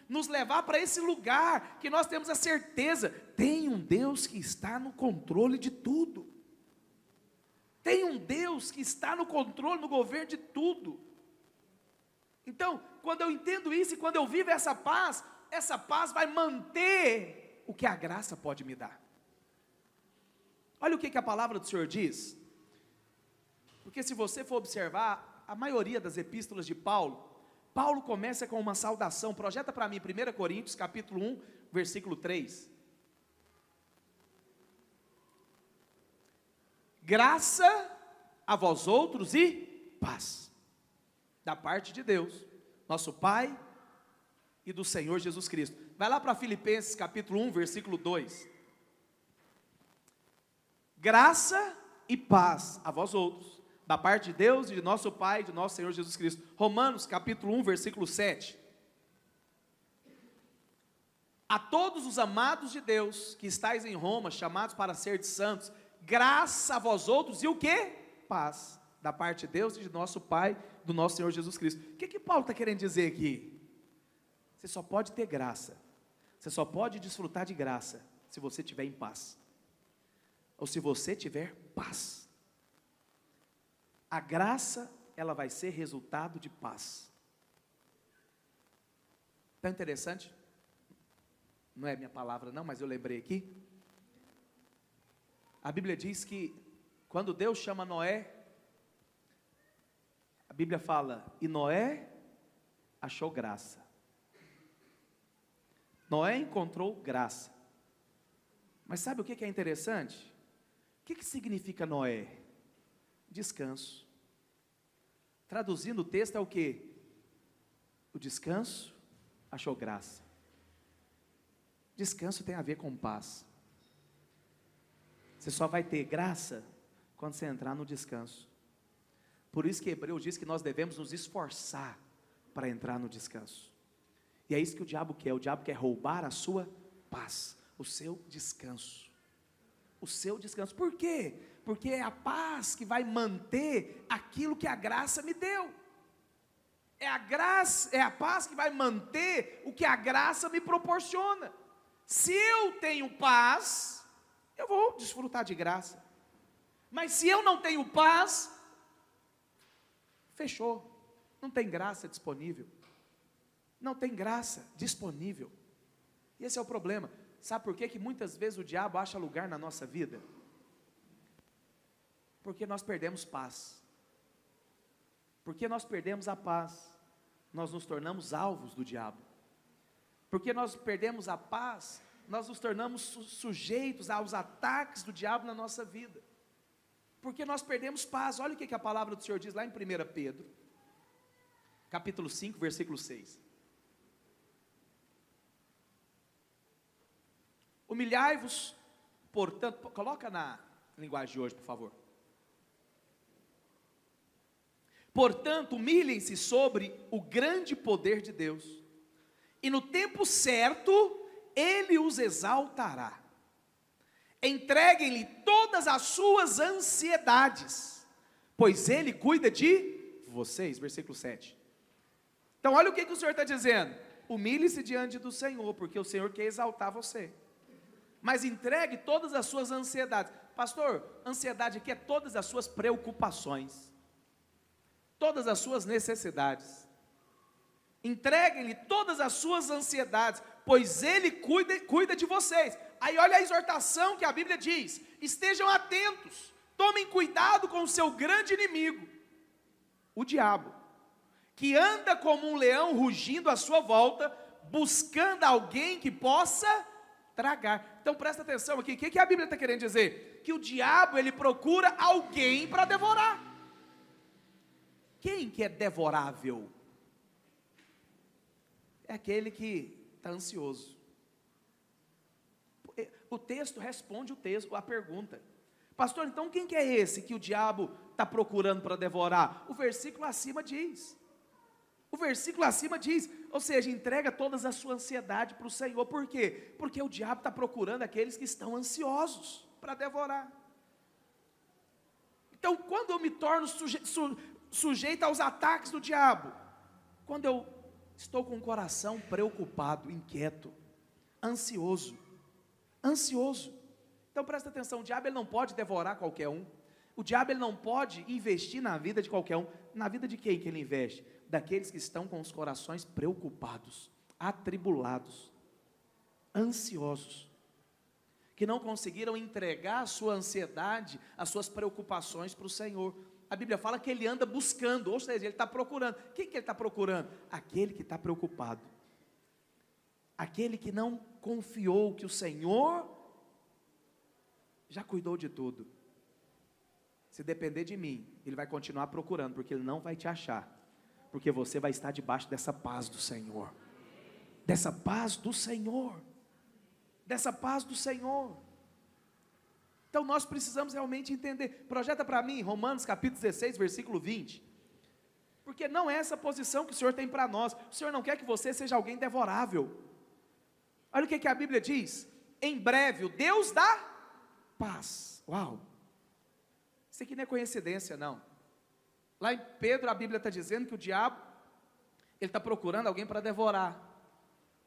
[SPEAKER 1] nos levar para esse lugar, que nós temos a certeza, tem um Deus que está no controle de tudo, tem um Deus que está no controle, no governo de tudo. Então, quando eu entendo isso e quando eu vivo essa paz vai manter o que a graça pode me dar. Olha o que a palavra do Senhor diz. Porque se você for observar, a maioria das epístolas de Paulo começa com uma saudação. Projeta para mim 1 Coríntios capítulo 1, versículo 3. Graça a vós outros e paz. Da parte de Deus, nosso Pai e do Senhor Jesus Cristo. Vai lá para Filipenses capítulo 1, versículo 2. Graça e paz a vós outros, da parte de Deus e de nosso Pai e de nosso Senhor Jesus Cristo. Romanos capítulo 1, versículo 7. A todos os amados de Deus, que estáis em Roma, chamados para ser de santos, graça a vós outros e o quê? Paz, da parte de Deus e de nosso Pai, do nosso Senhor Jesus Cristo. O que Paulo está querendo dizer aqui? Você só pode ter graça, você só pode desfrutar de graça, se você estiver em paz, ou se você tiver paz. A graça, ela vai ser resultado de paz. Está interessante? Não é minha palavra não, mas eu lembrei aqui. A Bíblia diz que, quando Deus chama Noé, a Bíblia fala, e Noé achou graça. Noé encontrou graça. Mas sabe o que é interessante? O que significa Noé? Descanso. Traduzindo o texto é o quê? O descanso achou graça. Descanso tem a ver com paz. Você só vai ter graça quando você entrar no descanso. Por isso que Hebreus diz que nós devemos nos esforçar para entrar no descanso. E é isso que o diabo quer roubar a sua paz, o seu descanso. O seu descanso. Por quê? Porque é a paz que vai manter aquilo que a graça me deu. É a graça, é a paz que vai manter o que a graça me proporciona. Se eu tenho paz, eu vou desfrutar de graça. Mas se eu não tenho paz, fechou. Não tem graça disponível. Não tem graça disponível. E esse é o problema. Sabe por quê que muitas vezes o diabo acha lugar na nossa vida? Porque nós perdemos paz. Porque nós perdemos a paz, nós nos tornamos alvos do diabo. Porque nós perdemos a paz, nós nos tornamos sujeitos aos ataques do diabo na nossa vida. Porque nós perdemos paz. Olha o que a palavra do Senhor diz lá em 1 Pedro, capítulo 5, versículo 6. Humilhai-vos, portanto, coloca na linguagem de hoje, por favor. Portanto, humilhem-se sobre o grande poder de Deus, e no tempo certo, Ele os exaltará. Entreguem-lhe todas as suas ansiedades, pois Ele cuida de vocês. Versículo 7. Então, olha o que o Senhor está dizendo. Humilhe-se diante do Senhor, porque o Senhor quer exaltar você. Mas entregue todas as suas ansiedades. Pastor, ansiedade aqui é todas as suas preocupações, todas as suas necessidades. Entreguem-lhe todas as suas ansiedades, pois Ele cuida de vocês. Aí olha a exortação que a Bíblia diz: estejam atentos, tomem cuidado com o seu grande inimigo, o diabo, que anda como um leão rugindo à sua volta, buscando alguém que possa tragar. Então presta atenção aqui, o que a Bíblia está querendo dizer? Que o diabo, ele procura alguém para devorar. Quem que é devorável? É aquele que está ansioso. O texto responde a pergunta. Pastor, então quem que é esse que o diabo está procurando para devorar? O versículo acima diz. O versículo acima diz, ou seja, entrega todas a sua ansiedade para o Senhor. Por quê? Porque o diabo está procurando aqueles que estão ansiosos para devorar. Então, quando eu me torno sujeito aos ataques do diabo, quando eu estou com o coração preocupado, inquieto, ansioso. Então presta atenção, o diabo ele não pode devorar qualquer um. O diabo ele não pode investir na vida de qualquer um. Na vida de quem que ele investe? Daqueles que estão com os corações preocupados, atribulados, ansiosos, que não conseguiram entregar a sua ansiedade, as suas preocupações para o Senhor. A Bíblia fala que ele anda buscando, ou seja, ele está procurando. Quem que ele está procurando? Aquele que está preocupado, aquele que não confiou que o Senhor já cuidou de tudo. Se depender de mim, ele vai continuar procurando, porque ele não vai te achar, porque você vai estar debaixo dessa paz do Senhor, dessa paz do Senhor, dessa paz do Senhor. Então nós precisamos realmente entender. Projeta para mim Romanos capítulo 16, versículo 20, porque não é essa posição que o Senhor tem para nós. O Senhor não quer que você seja alguém devorável. Olha o que a Bíblia diz: em breve o Deus da paz. Uau, isso aqui não é coincidência não. Lá em Pedro a Bíblia está dizendo que o diabo, ele está procurando alguém para devorar.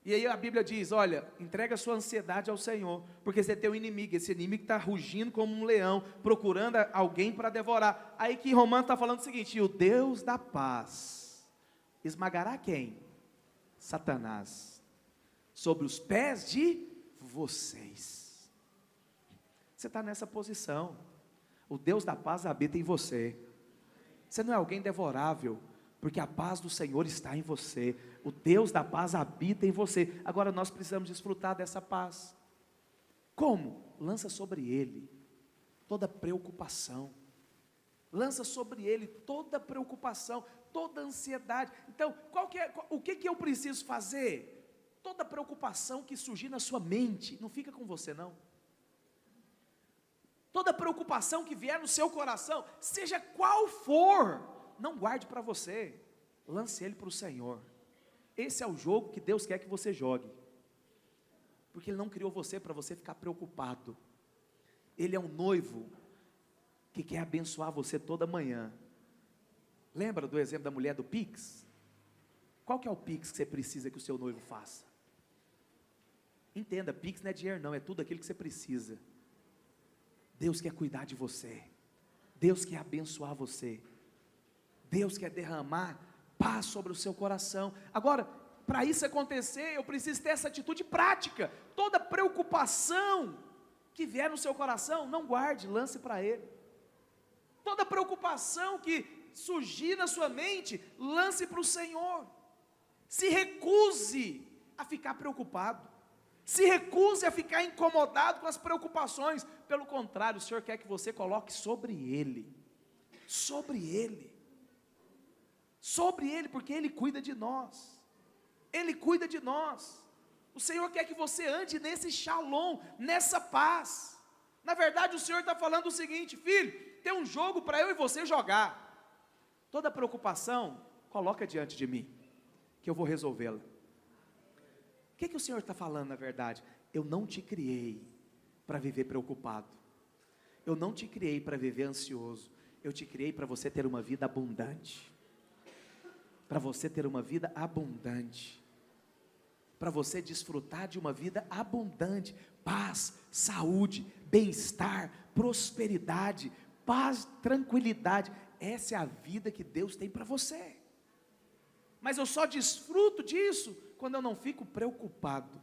[SPEAKER 1] E aí a Bíblia diz, olha, entrega a sua ansiedade ao Senhor, porque você tem um inimigo, esse inimigo está rugindo como um leão, procurando alguém para devorar. Aí que Romanos está falando o seguinte: o Deus da paz esmagará quem? Satanás, sobre os pés de vocês. Você está nessa posição, o Deus da paz habita em você. Você não é alguém devorável, porque a paz do Senhor está em você. O Deus da paz habita em você. Agora nós precisamos desfrutar dessa paz. Como? Lança sobre Ele toda preocupação. Lança sobre Ele toda preocupação, toda ansiedade. Então, o que eu preciso fazer? Toda preocupação que surgir na sua mente, não fica com você não. Toda preocupação que vier no seu coração, seja qual for, não guarde para você, lance ele para o Senhor. Esse é o jogo que Deus quer que você jogue, porque Ele não criou você para você ficar preocupado. Ele é um noivo que quer abençoar você toda manhã. Lembra do exemplo da mulher do Pix? Qual que é o Pix que você precisa que o seu noivo faça? Entenda, Pix não é dinheiro não, é tudo aquilo que você precisa. Deus quer cuidar de você, Deus quer abençoar você, Deus quer derramar paz sobre o seu coração. Agora, para isso acontecer, eu preciso ter essa atitude prática. Toda preocupação que vier no seu coração, não guarde, lance para Ele. Toda preocupação que surgir na sua mente, lance para o Senhor. Se recuse a ficar preocupado, se recuse a ficar incomodado com as preocupações. Pelo contrário, o Senhor quer que você coloque sobre Ele, porque Ele cuida de nós, Ele cuida de nós. O Senhor quer que você ande nesse shalom, nessa paz. Na verdade, o Senhor está falando o seguinte: filho, tem um jogo para eu e você jogar. Toda preocupação, coloca diante de mim, que eu vou resolvê-la. O que o Senhor está falando na verdade? Eu não te criei para viver preocupado, eu não te criei para viver ansioso, eu te criei para você ter uma vida abundante, para você ter uma vida abundante, para você desfrutar de uma vida abundante, paz, saúde, bem-estar, prosperidade, paz, tranquilidade. Essa é a vida que Deus tem para você. Mas eu só desfruto disso quando eu não fico preocupado.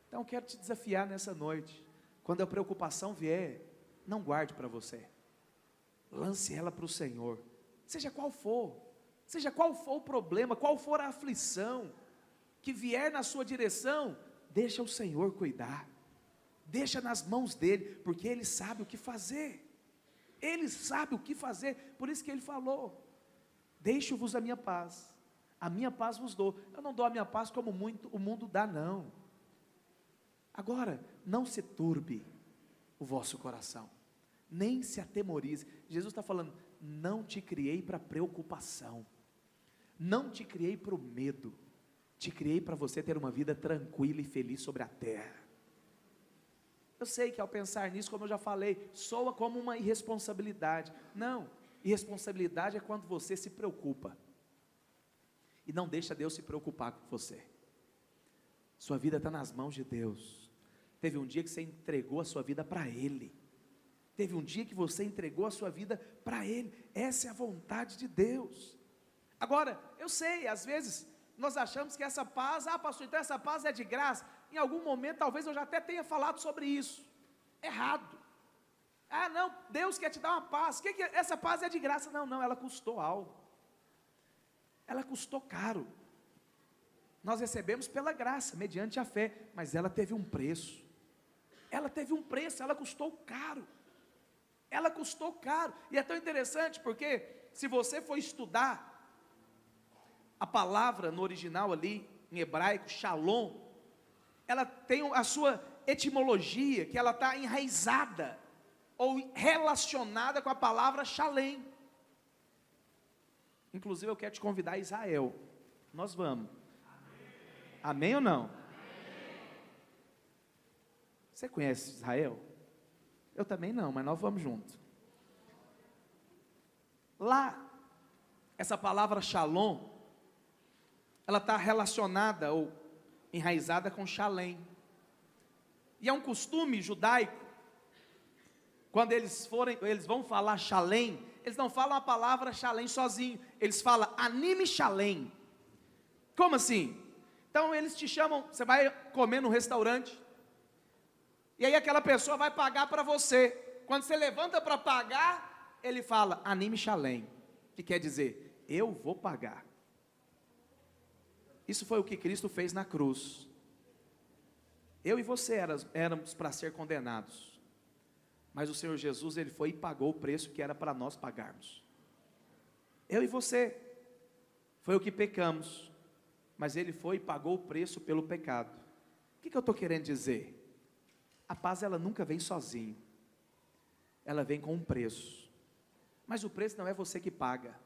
[SPEAKER 1] Então eu quero te desafiar nessa noite. Quando a preocupação vier, não guarde para você, lance ela para o Senhor. Seja qual for o problema, qual for a aflição que vier na sua direção, deixa o Senhor cuidar, deixa nas mãos dEle, porque Ele sabe o que fazer. Ele sabe o que fazer. Por isso que Ele falou: deixo-vos a minha paz vos dou. Eu não dou a minha paz como o mundo dá, não. Agora, não se turbe o vosso coração, nem se atemorize. Jesus está falando: não te criei para preocupação, não te criei para o medo, te criei para você ter uma vida tranquila e feliz sobre a terra. Eu sei que ao pensar nisso, como eu já falei, soa como uma irresponsabilidade. Não, irresponsabilidade é quando você se preocupa e não deixa Deus se preocupar com você. Sua vida está nas mãos de Deus. Teve um dia que você entregou a sua vida para Ele, teve um dia que você entregou a sua vida para Ele. Essa é a vontade de Deus. Agora, eu sei, às vezes nós achamos que essa paz, pastor, então essa paz é de graça. Em algum momento, talvez eu já até tenha falado sobre isso, errado. Não, Deus quer te dar uma paz, que essa paz é de graça? Não, ela custou algo, ela custou caro. Nós recebemos pela graça, mediante a fé, mas ela teve um preço, ela custou caro, e é tão interessante, porque se você for estudar a palavra no original ali, em hebraico, shalom, ela tem a sua etimologia, que ela está enraizada, ou relacionada com a palavra shalem. Inclusive eu quero te convidar a Israel, nós vamos, amém ou não? Você conhece Israel? Eu também não, mas nós vamos junto. Lá, essa palavra shalom, ela está relacionada ou enraizada com shalem, e é um costume judaico, quando eles vão falar shalem, eles não falam a palavra shalem sozinho, eles falam anime shalem. Como assim? Então eles te chamam, você vai comer no restaurante, e aí aquela pessoa vai pagar para você, quando você levanta para pagar, ele fala anime shalem, que quer dizer, eu vou pagar. Isso foi o que Cristo fez na cruz. Eu e você éramos para ser condenados, mas o Senhor Jesus, Ele foi e pagou o preço que era para nós pagarmos. Eu e você, foi o que pecamos, mas Ele foi e pagou o preço pelo pecado. O que eu estou querendo dizer? A paz, ela nunca vem sozinho, ela vem com um preço, mas o preço não é você que paga.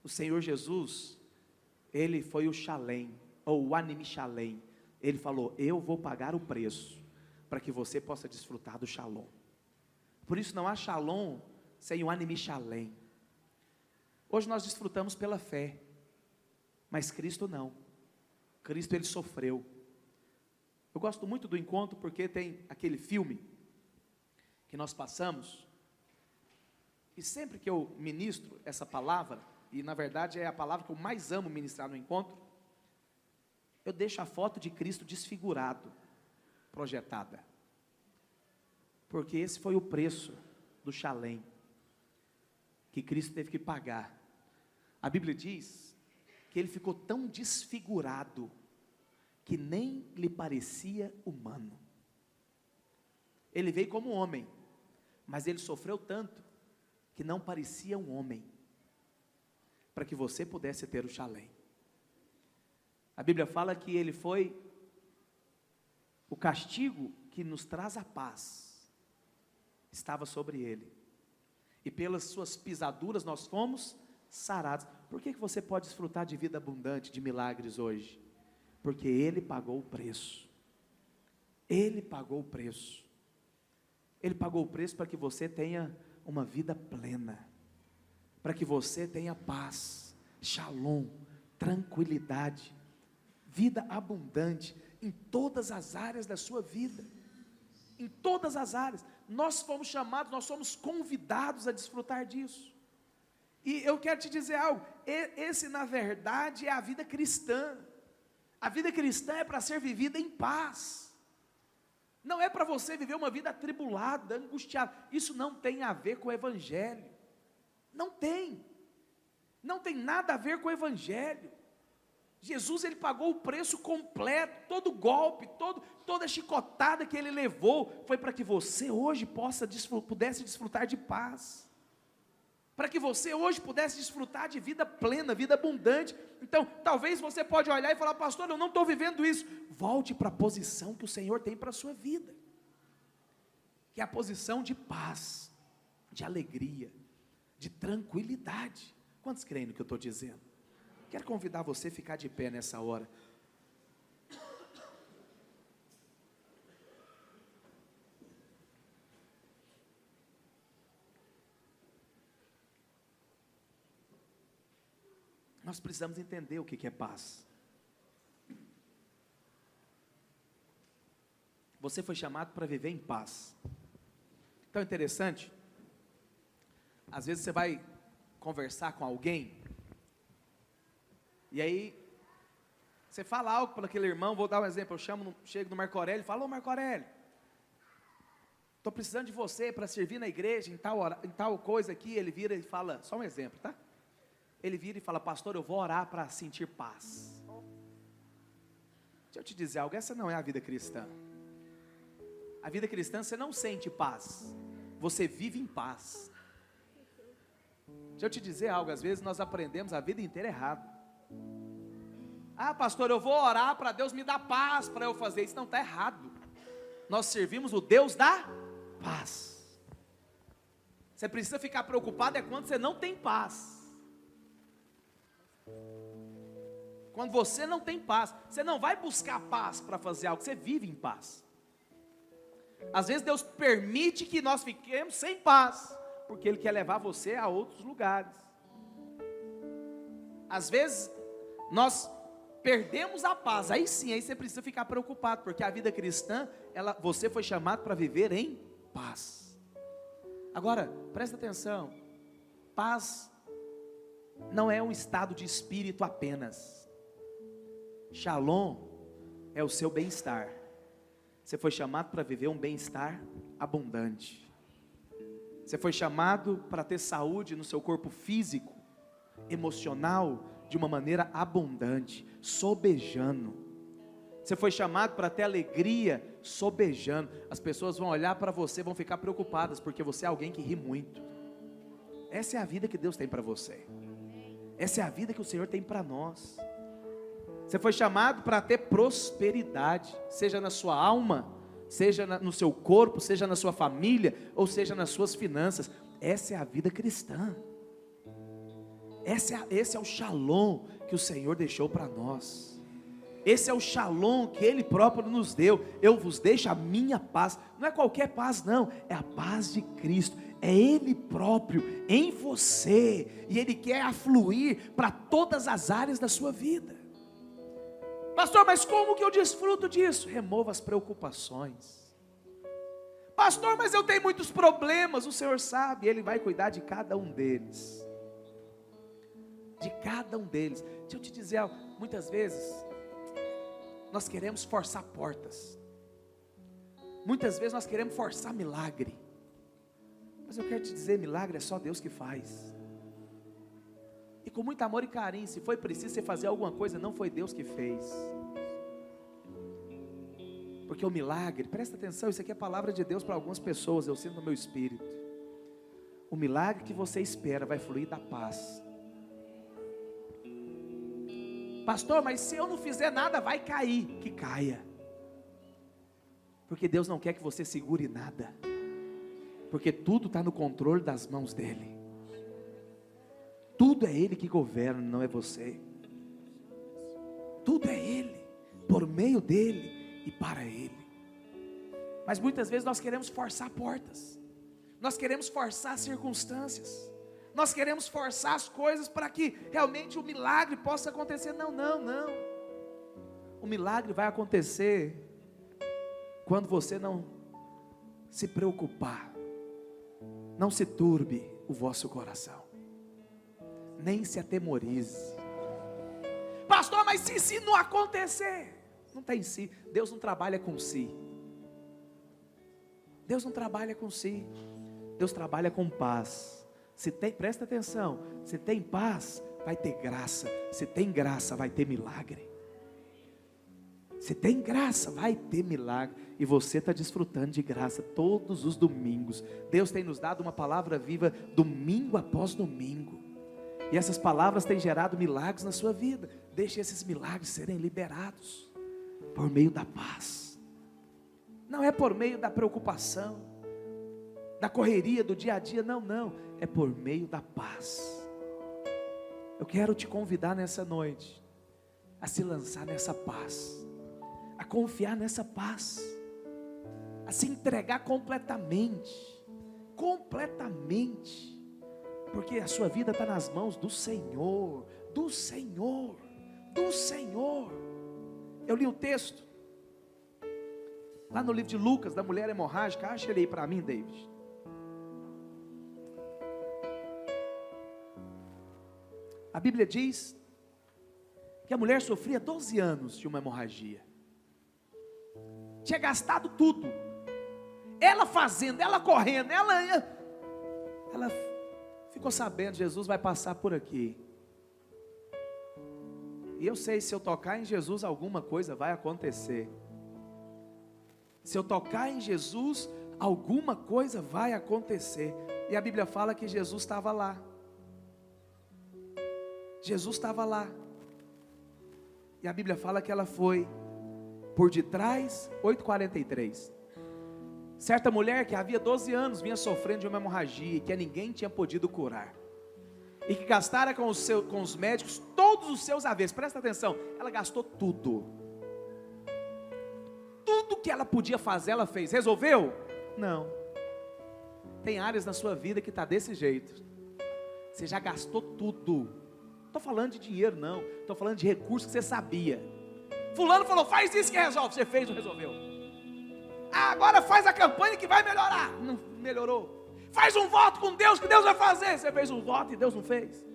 [SPEAKER 1] O Senhor Jesus, ele foi o Shalem, ou o Animi Shalem. Ele falou: eu vou pagar o preço, para que você possa desfrutar do Shalom. Por isso não há Shalom sem o Animi Shalem. Hoje nós desfrutamos pela fé, mas Cristo não. Cristo, ele sofreu. Eu gosto muito do encontro, porque tem aquele filme que nós passamos, e sempre que eu ministro essa palavra, e na verdade é a palavra que eu mais amo ministrar no encontro, eu deixo a foto de Cristo desfigurado, projetada, porque esse foi o preço do Shalem, que Cristo teve que pagar. A Bíblia diz que ele ficou tão desfigurado, que nem lhe parecia humano. Ele veio como homem, mas ele sofreu tanto, que não parecia um homem, para que você pudesse ter o Shalem. A Bíblia fala que ele foi o castigo que nos traz a paz, estava sobre ele, e pelas suas pisaduras nós fomos sarados. Por que você pode desfrutar de vida abundante, de milagres hoje? Porque ele pagou o preço. Ele pagou o preço. Ele pagou o preço para que você tenha uma vida plena, para que você tenha paz, shalom, tranquilidade, vida abundante em todas as áreas da sua vida, em todas as áreas. Nós fomos chamados, nós somos convidados a desfrutar disso. E eu quero te dizer algo, esse na verdade é a vida cristã. A vida cristã é para ser vivida em paz, não é para você viver uma vida atribulada, angustiada. Isso não tem a ver com o Evangelho, não tem nada a ver com o Evangelho. Jesus, ele pagou o preço completo, todo golpe, toda chicotada que ele levou, foi para que você hoje pudesse desfrutar de paz, para que você hoje pudesse desfrutar de vida plena, vida abundante. Então, talvez você pode olhar e falar: pastor, eu não estou vivendo isso. Volte para a posição que o Senhor tem para a sua vida, que é a posição de paz, de alegria, de tranquilidade. Quantos creem no que eu estou dizendo? Quero convidar você a ficar de pé nessa hora. Nós precisamos entender o que é paz. Você foi chamado para viver em paz. Então é interessante, às vezes você vai conversar com alguém, e aí você fala algo para aquele irmão. Vou dar um exemplo, chego no Marco Aurélio e falo: ô Marco Aurélio, estou precisando de você para servir na igreja, em tal coisa aqui. Ele vira e fala, só um exemplo, tá? Ele vira e fala: pastor, eu vou orar para sentir paz. Deixa eu te dizer algo, essa não é a vida cristã. A vida cristã, você não sente paz, você vive em paz. Deixa eu te dizer algo, às vezes nós aprendemos a vida inteira errado. Ah, pastor, eu vou orar para Deus me dar paz para eu fazer isso. Não, está errado. Nós servimos o Deus da paz. Você precisa ficar preocupado quando você não tem paz. Quando você não tem paz, você não vai buscar paz para fazer algo, você vive em paz. Às vezes Deus permite que nós fiquemos sem paz, porque Ele quer levar você a outros lugares. Às vezes nós perdemos a paz, aí sim, aí você precisa ficar preocupado, porque a vida cristã, você foi chamado para viver em paz. Agora, presta atenção, paz não é um estado de espírito apenas. Shalom é o seu bem-estar. Você foi chamado para viver um bem-estar abundante. Você foi chamado para ter saúde no seu corpo físico, emocional, de uma maneira abundante, sobejando. Você foi chamado para ter alegria, sobejando. As pessoas vão olhar para você, vão ficar preocupadas, porque você é alguém que ri muito. Essa é a vida que Deus tem para você. Essa é a vida que o Senhor tem para nós. Você foi chamado para ter prosperidade, seja na sua alma, seja no seu corpo, seja na sua família, ou seja nas suas finanças. Essa é a vida cristã. Esse é o shalom que o Senhor deixou para nós. Esse é o shalom que Ele próprio nos deu. Eu vos deixo a minha paz. Não é qualquer paz não, é a paz de Cristo. É Ele próprio em você, e Ele quer afluir para todas as áreas da sua vida. Pastor, mas como que eu desfruto disso? Remova as preocupações. Pastor, mas eu tenho muitos problemas. O Senhor sabe, Ele vai cuidar de cada um deles. De cada um deles. Deixa eu te dizer algo, muitas vezes nós queremos forçar portas. Muitas vezes nós queremos forçar milagre. Mas eu quero te dizer, milagre é só Deus que faz. E com muito amor e carinho, se foi preciso você fazer alguma coisa, não foi Deus que fez. Porque o milagre, presta atenção, isso aqui é palavra de Deus para algumas pessoas, eu sinto no meu espírito. O milagre que você espera vai fluir da paz. Pastor, mas se eu não fizer nada, vai cair. Que caia. Porque Deus não quer que você segure nada. Porque tudo está no controle das mãos dEle. Tudo é Ele que governa, não é você. Tudo é Ele, por meio dEle e para Ele. Mas muitas vezes nós queremos forçar portas. Nós queremos forçar circunstâncias. Nós queremos forçar as coisas para que realmente o milagre possa acontecer. Não. O milagre vai acontecer quando você não se preocupar. Não se turbe o vosso coração. Nem se atemorize. Pastor, mas se não acontecer? Não tem si. Deus não trabalha com si. Deus não trabalha com si. Deus trabalha com paz. Presta atenção, se tem paz, vai ter graça. Se tem graça, vai ter milagre. Se tem graça, vai ter milagre. E você está desfrutando de graça todos os domingos. Deus tem nos dado uma palavra viva domingo após domingo. E essas palavras têm gerado milagres na sua vida. Deixe esses milagres serem liberados por meio da paz. Não é por meio da preocupação, da correria do dia a dia, não. É por meio da paz. Eu quero te convidar nessa noite a se lançar nessa paz, a confiar nessa paz, a se entregar completamente, porque a sua vida está nas mãos do Senhor. Eu li o texto lá no livro de Lucas, da mulher hemorrágica. Acha ele aí para mim, David. A Bíblia diz que a mulher sofria 12 anos de uma hemorragia. Tinha gastado tudo. Ela fazendo, ela correndo, ela ficou sabendo, Jesus vai passar por aqui. E eu sei, se eu tocar em Jesus, alguma coisa vai acontecer. Se eu tocar em Jesus, alguma coisa vai acontecer. E a Bíblia fala que Jesus estava lá. Jesus estava lá. E a Bíblia fala que ela foi por detrás, 8:43. Certa mulher que havia 12 anos vinha sofrendo de uma hemorragia que ninguém tinha podido curar. E que gastara com os médicos todos os seus haveres. Presta atenção, ela gastou tudo. Tudo que ela podia fazer, ela fez. Resolveu? Não. Tem áreas na sua vida que está desse jeito. Você já gastou tudo. Não estou falando de dinheiro não. Estou falando de recursos que você sabia. Fulano falou, faz isso que resolve. Você fez, não resolveu. Agora faz a campanha que vai melhorar. Não melhorou. Faz um voto com Deus que Deus vai fazer. Você fez um voto e Deus não fez.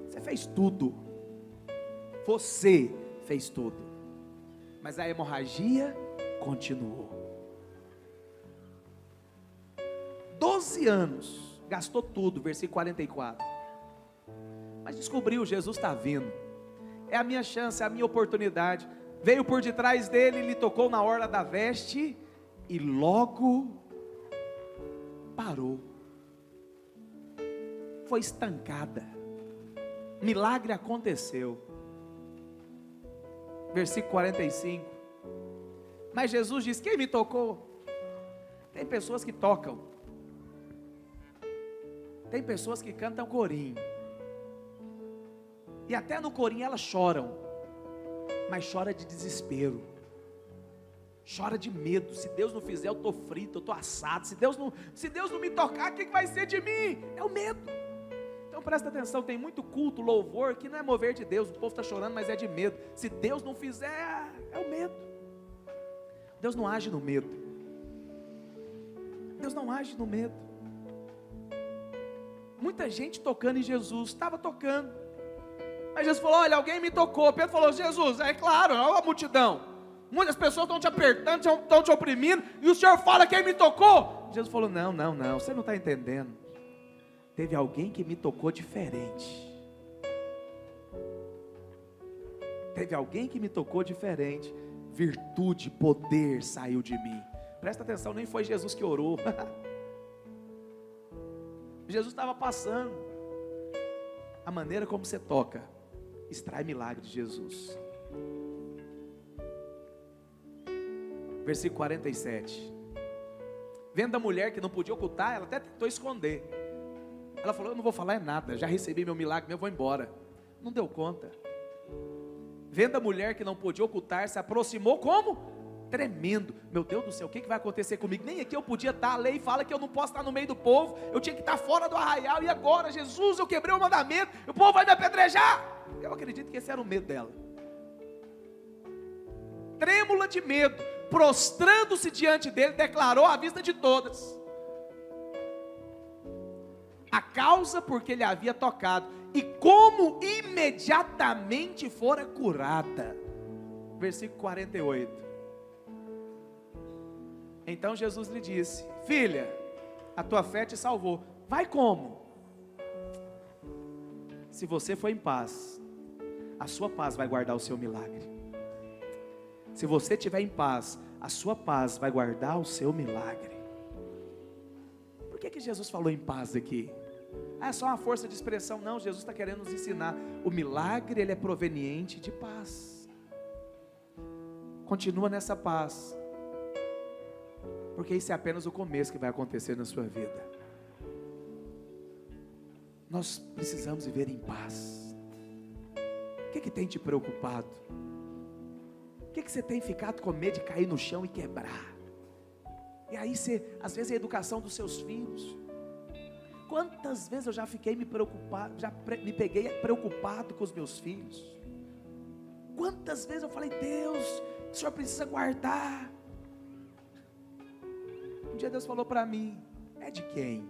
[SPEAKER 1] Você fez tudo. Você fez tudo. Mas a hemorragia continuou. 12 anos. Gastou tudo. Versículo 44. Mas descobriu, Jesus está vindo. É a minha chance, é a minha oportunidade. Veio por detrás dele, lhe tocou na orla da veste e logo parou. Foi estancada. Milagre aconteceu. Versículo 45. Mas Jesus diz, quem me tocou? Tem pessoas que tocam. Tem pessoas que cantam corinho. E até no corinho elas choram, mas chora de desespero, chora de medo. Se Deus não fizer, eu estou frito, eu estou assado. Se Deus não me tocar, o que vai ser de mim? É o medo. Então presta atenção, tem muito culto, louvor, que não é mover de Deus. O povo está chorando, mas é de medo. Se Deus não fizer, é o medo. Deus não age no medo. Deus não age no medo. Muita gente tocando em Jesus, estava tocando. Aí Jesus falou, olha, alguém me tocou. Pedro falou, Jesus, é claro, olha a multidão. Muitas pessoas estão te apertando, estão te oprimindo, e o Senhor fala, quem me tocou? Jesus falou, não, você não está entendendo. Teve alguém que me tocou diferente. Teve alguém que me tocou diferente. Virtude, poder saiu de mim. Presta atenção, nem foi Jesus que orou. Jesus estava passando. A maneira como você toca extrai milagre de Jesus. Versículo 47. Vendo a mulher que não podia ocultar, ela até tentou esconder. Ela falou, eu não vou falar nada, já recebi meu milagre, eu vou embora. Não deu conta. Vendo a mulher que não podia ocultar, se aproximou como? Tremendo. Meu Deus do céu, o que vai acontecer comigo? Nem aqui eu podia estar, a lei fala que eu não posso estar no meio do povo, eu tinha que estar fora do arraial, e agora, Jesus, eu quebrei o mandamento, o povo vai me apedrejar. Eu acredito que esse era o medo dela. Trêmula de medo, prostrando-se diante dele, declarou à vista de todas a causa porque ele havia tocado, e como imediatamente fora curada. Versículo 48. Então Jesus lhe disse, filha, a tua fé te salvou. Vai como? Se você for em paz, a sua paz vai guardar o seu milagre. Se você estiver em paz, a sua paz vai guardar o seu milagre. Por que Jesus falou em paz aqui? É só uma força de expressão? Não, Jesus está querendo nos ensinar. O milagre, ele é proveniente de paz. Continua nessa paz, porque isso é apenas o começo que vai acontecer na sua vida. Nós precisamos viver em paz. O que tem te preocupado? O que você tem ficado com medo de cair no chão e quebrar? E aí às vezes é a educação dos seus filhos. Quantas vezes eu já fiquei me peguei preocupado com os meus filhos? Quantas vezes eu falei, Deus, o Senhor precisa guardar. Um dia Deus falou para mim, é de quem?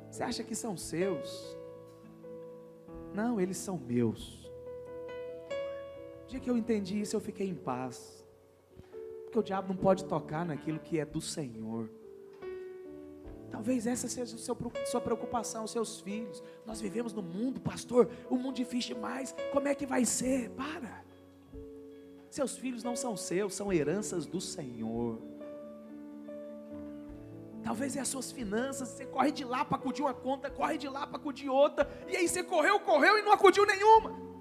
[SPEAKER 1] Você acha que são seus? Não, eles são meus. O dia que eu entendi isso, eu fiquei em paz. Porque o diabo não pode tocar naquilo que é do Senhor. Talvez essa seja a sua preocupação, os seus filhos. Nós vivemos no mundo, pastor, o mundo difícil demais, como é que vai ser? Para. Seus filhos não são seus, são heranças do Senhor. Talvez é as suas finanças, você corre de lá para acudir uma conta, corre de lá para acudir outra, e aí você correu e não acudiu nenhuma.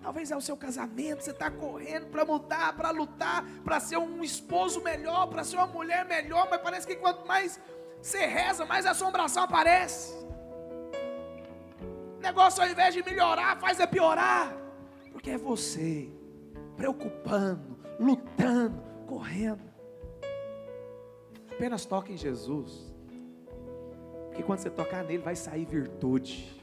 [SPEAKER 1] Talvez é o seu casamento, você está correndo para mudar, para lutar, para ser um esposo melhor, para ser uma mulher melhor, mas parece que quanto mais você reza, mais assombração aparece. O negócio, ao invés de melhorar, faz piorar, porque é você preocupando, lutando, correndo. Apenas toque em Jesus, porque quando você tocar nele, vai sair virtude,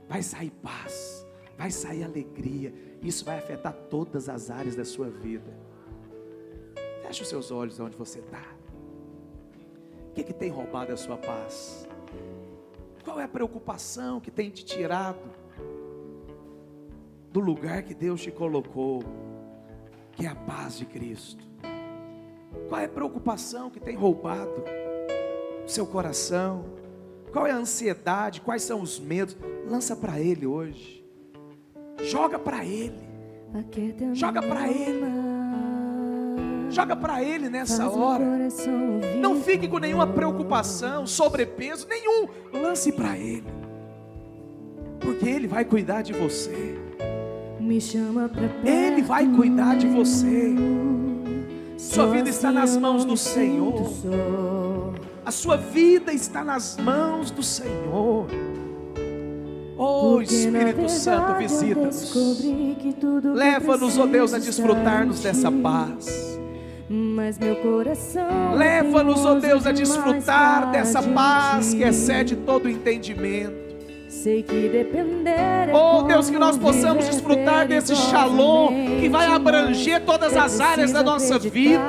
[SPEAKER 1] vai sair paz, vai sair alegria. Isso vai afetar todas as áreas da sua vida. Feche os seus olhos onde você está. O que tem roubado a sua paz? Qual é a preocupação que tem te tirado do lugar que Deus te colocou, que é a paz de Cristo? Qual é a preocupação que tem roubado o seu coração? Qual é a ansiedade? Quais são os medos? Lança para Ele hoje. Joga para Ele. Joga para Ele. Joga para Ele nessa hora. Não fique com nenhuma preocupação, sobrepeso, nenhum. Lance para Ele, porque Ele vai cuidar de você. Ele vai cuidar de você. Sua vida está nas mãos do Senhor. A sua vida está nas mãos do Senhor. Oh Espírito Santo, visita-nos. Leva-nos, ó Deus, a desfrutar-nos dessa paz.
[SPEAKER 2] Mas meu coração
[SPEAKER 1] leva-nos, ó Deus, a desfrutar dessa paz que excede todo entendimento.
[SPEAKER 2] Sei que depender,
[SPEAKER 1] oh Deus, que nós possamos desfrutar desse shalom que vai abranger todas as áreas da nossa vida.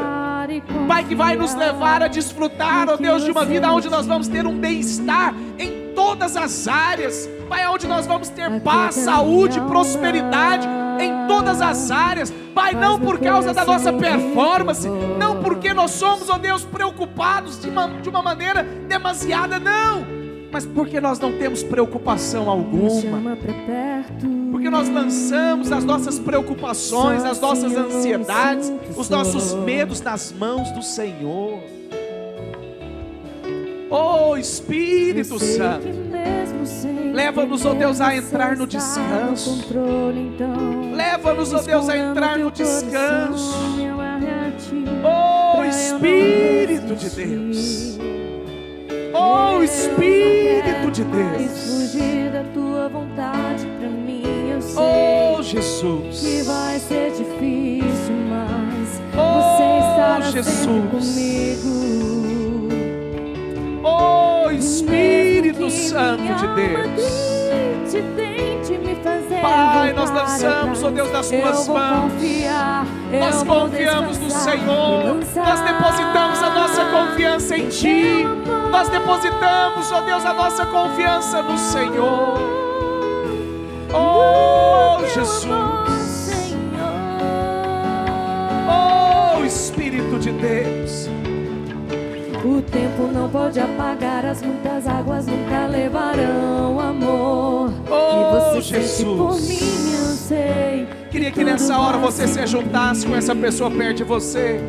[SPEAKER 1] Pai, que vai nos levar a desfrutar, ó Deus, de uma vida onde nós vamos ter um bem-estar em todas as áreas. Pai, onde nós vamos ter paz, saúde, prosperidade em todas as áreas. Pai, não por causa da nossa performance, não porque nós somos, ó Deus, preocupados de uma maneira demasiada, não, mas porque nós não temos preocupação alguma, porque nós lançamos as nossas preocupações, as nossas ansiedades, os nossos medos nas mãos do Senhor. Oh Espírito Santo, leva-nos, ó Deus, a entrar no descanso. Leva-nos, ó Deus, a entrar no descanso. Oh Espírito de Deus, oh Espírito de Deus,
[SPEAKER 2] fugir da tua vontade pra mim, eu sei.
[SPEAKER 1] Oh Jesus,
[SPEAKER 2] que vai ser difícil, mas você estará sempre comigo.
[SPEAKER 1] Oh Espírito Santo de Deus, Pai, nós lançamos, ó Deus, nas tuas mãos. Nós confiamos no Senhor. Nós depositamos a nossa confiança em Ti. Nós depositamos, ó Deus, a nossa confiança no Senhor. Oh Jesus, oh Espírito de Deus.
[SPEAKER 2] O tempo não pode apagar, as muitas águas nunca levarão amor.
[SPEAKER 1] Oh,
[SPEAKER 2] e você
[SPEAKER 1] Jesus,
[SPEAKER 2] por mim, eu sei.
[SPEAKER 1] Queria que nessa hora você se juntasse com essa pessoa perto de você,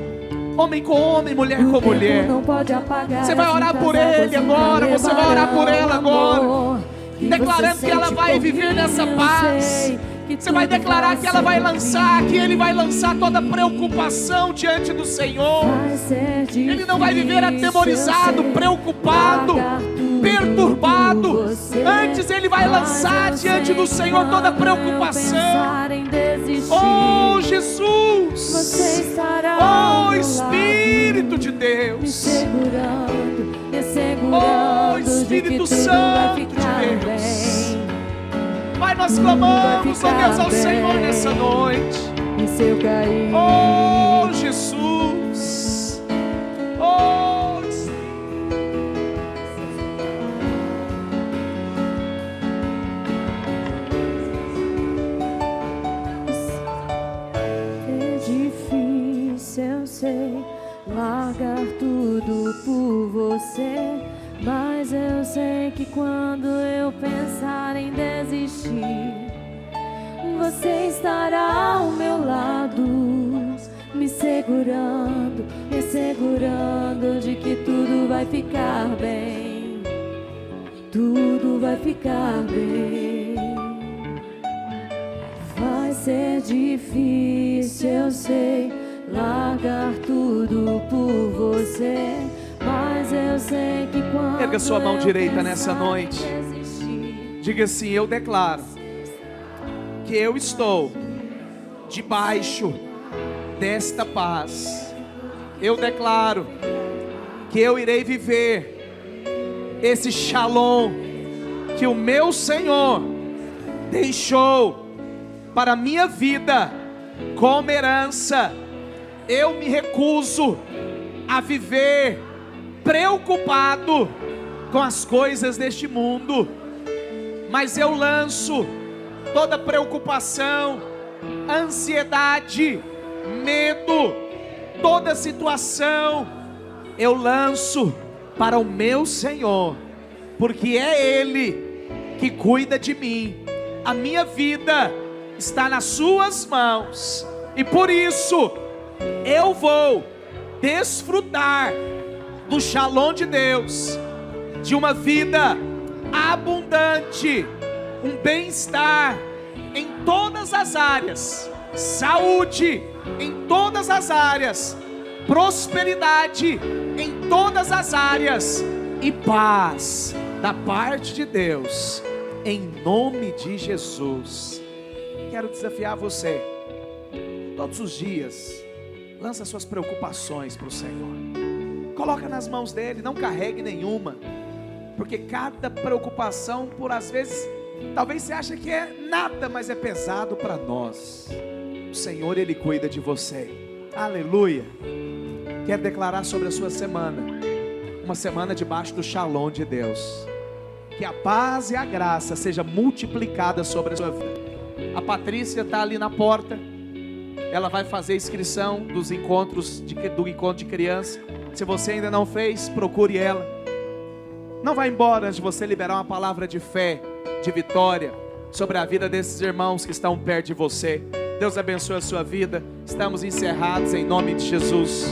[SPEAKER 1] homem com homem, mulher com mulher.
[SPEAKER 2] Não pode apagar,
[SPEAKER 1] você vai orar por ele agora, você vai orar por ela agora, declarando que ela vai viver nessa paz. Você vai declarar que ela vai lançar, que ele vai lançar toda preocupação diante do Senhor. Ele não vai viver atemorizado, preocupado, perturbado. Antes ele vai lançar diante do Senhor toda preocupação. Oh Jesus, oh Espírito de Deus, oh Espírito Santo de Deus. Pai, nós clamamos, ó Deus, ao Senhor nessa noite. Oh Jesus, oh
[SPEAKER 2] é difícil, eu sei, largar tudo por você. Mas eu sei que quando eu pensar em desistir, você estará ao meu lado, me segurando de que tudo vai ficar bem. Tudo vai ficar bem. Vai ser difícil, eu sei, largar tudo por você. Mas eu sei que quando
[SPEAKER 1] erga sua mão direita nessa noite. Diga assim: eu declaro que eu estou debaixo desta paz. Eu declaro que eu irei viver esse shalom que o meu Senhor deixou para a minha vida como herança. Eu me recuso a viver preocupado com as coisas deste mundo, mas eu lanço toda preocupação, ansiedade, medo, toda situação, eu lanço para o meu Senhor, porque é Ele que cuida de mim. A minha vida está nas suas mãos, e por isso eu vou desfrutar do shalom de Deus, de uma vida abundante, um bem-estar em todas as áreas, saúde em todas as áreas, prosperidade em todas as áreas e paz da parte de Deus. em nome de Jesus. Quero desafiar você, todos os dias, lança suas preocupações para o Senhor, coloca nas mãos dele, não carregue nenhuma, porque cada preocupação, por às vezes, talvez você ache que é nada, mas é pesado para nós. O Senhor, Ele cuida de você. Aleluia. Quero declarar sobre a sua semana, uma semana debaixo do shalom de Deus. Que a paz e a graça seja multiplicada sobre a sua vida. A Patrícia está ali na porta. Ela vai fazer a inscrição dos encontros do encontro de criança. Se você ainda não fez, procure ela. Não vá embora antes de você liberar uma palavra de fé, de vitória sobre a vida desses irmãos que estão perto de você. Deus abençoe a sua vida. Estamos encerrados em nome de Jesus.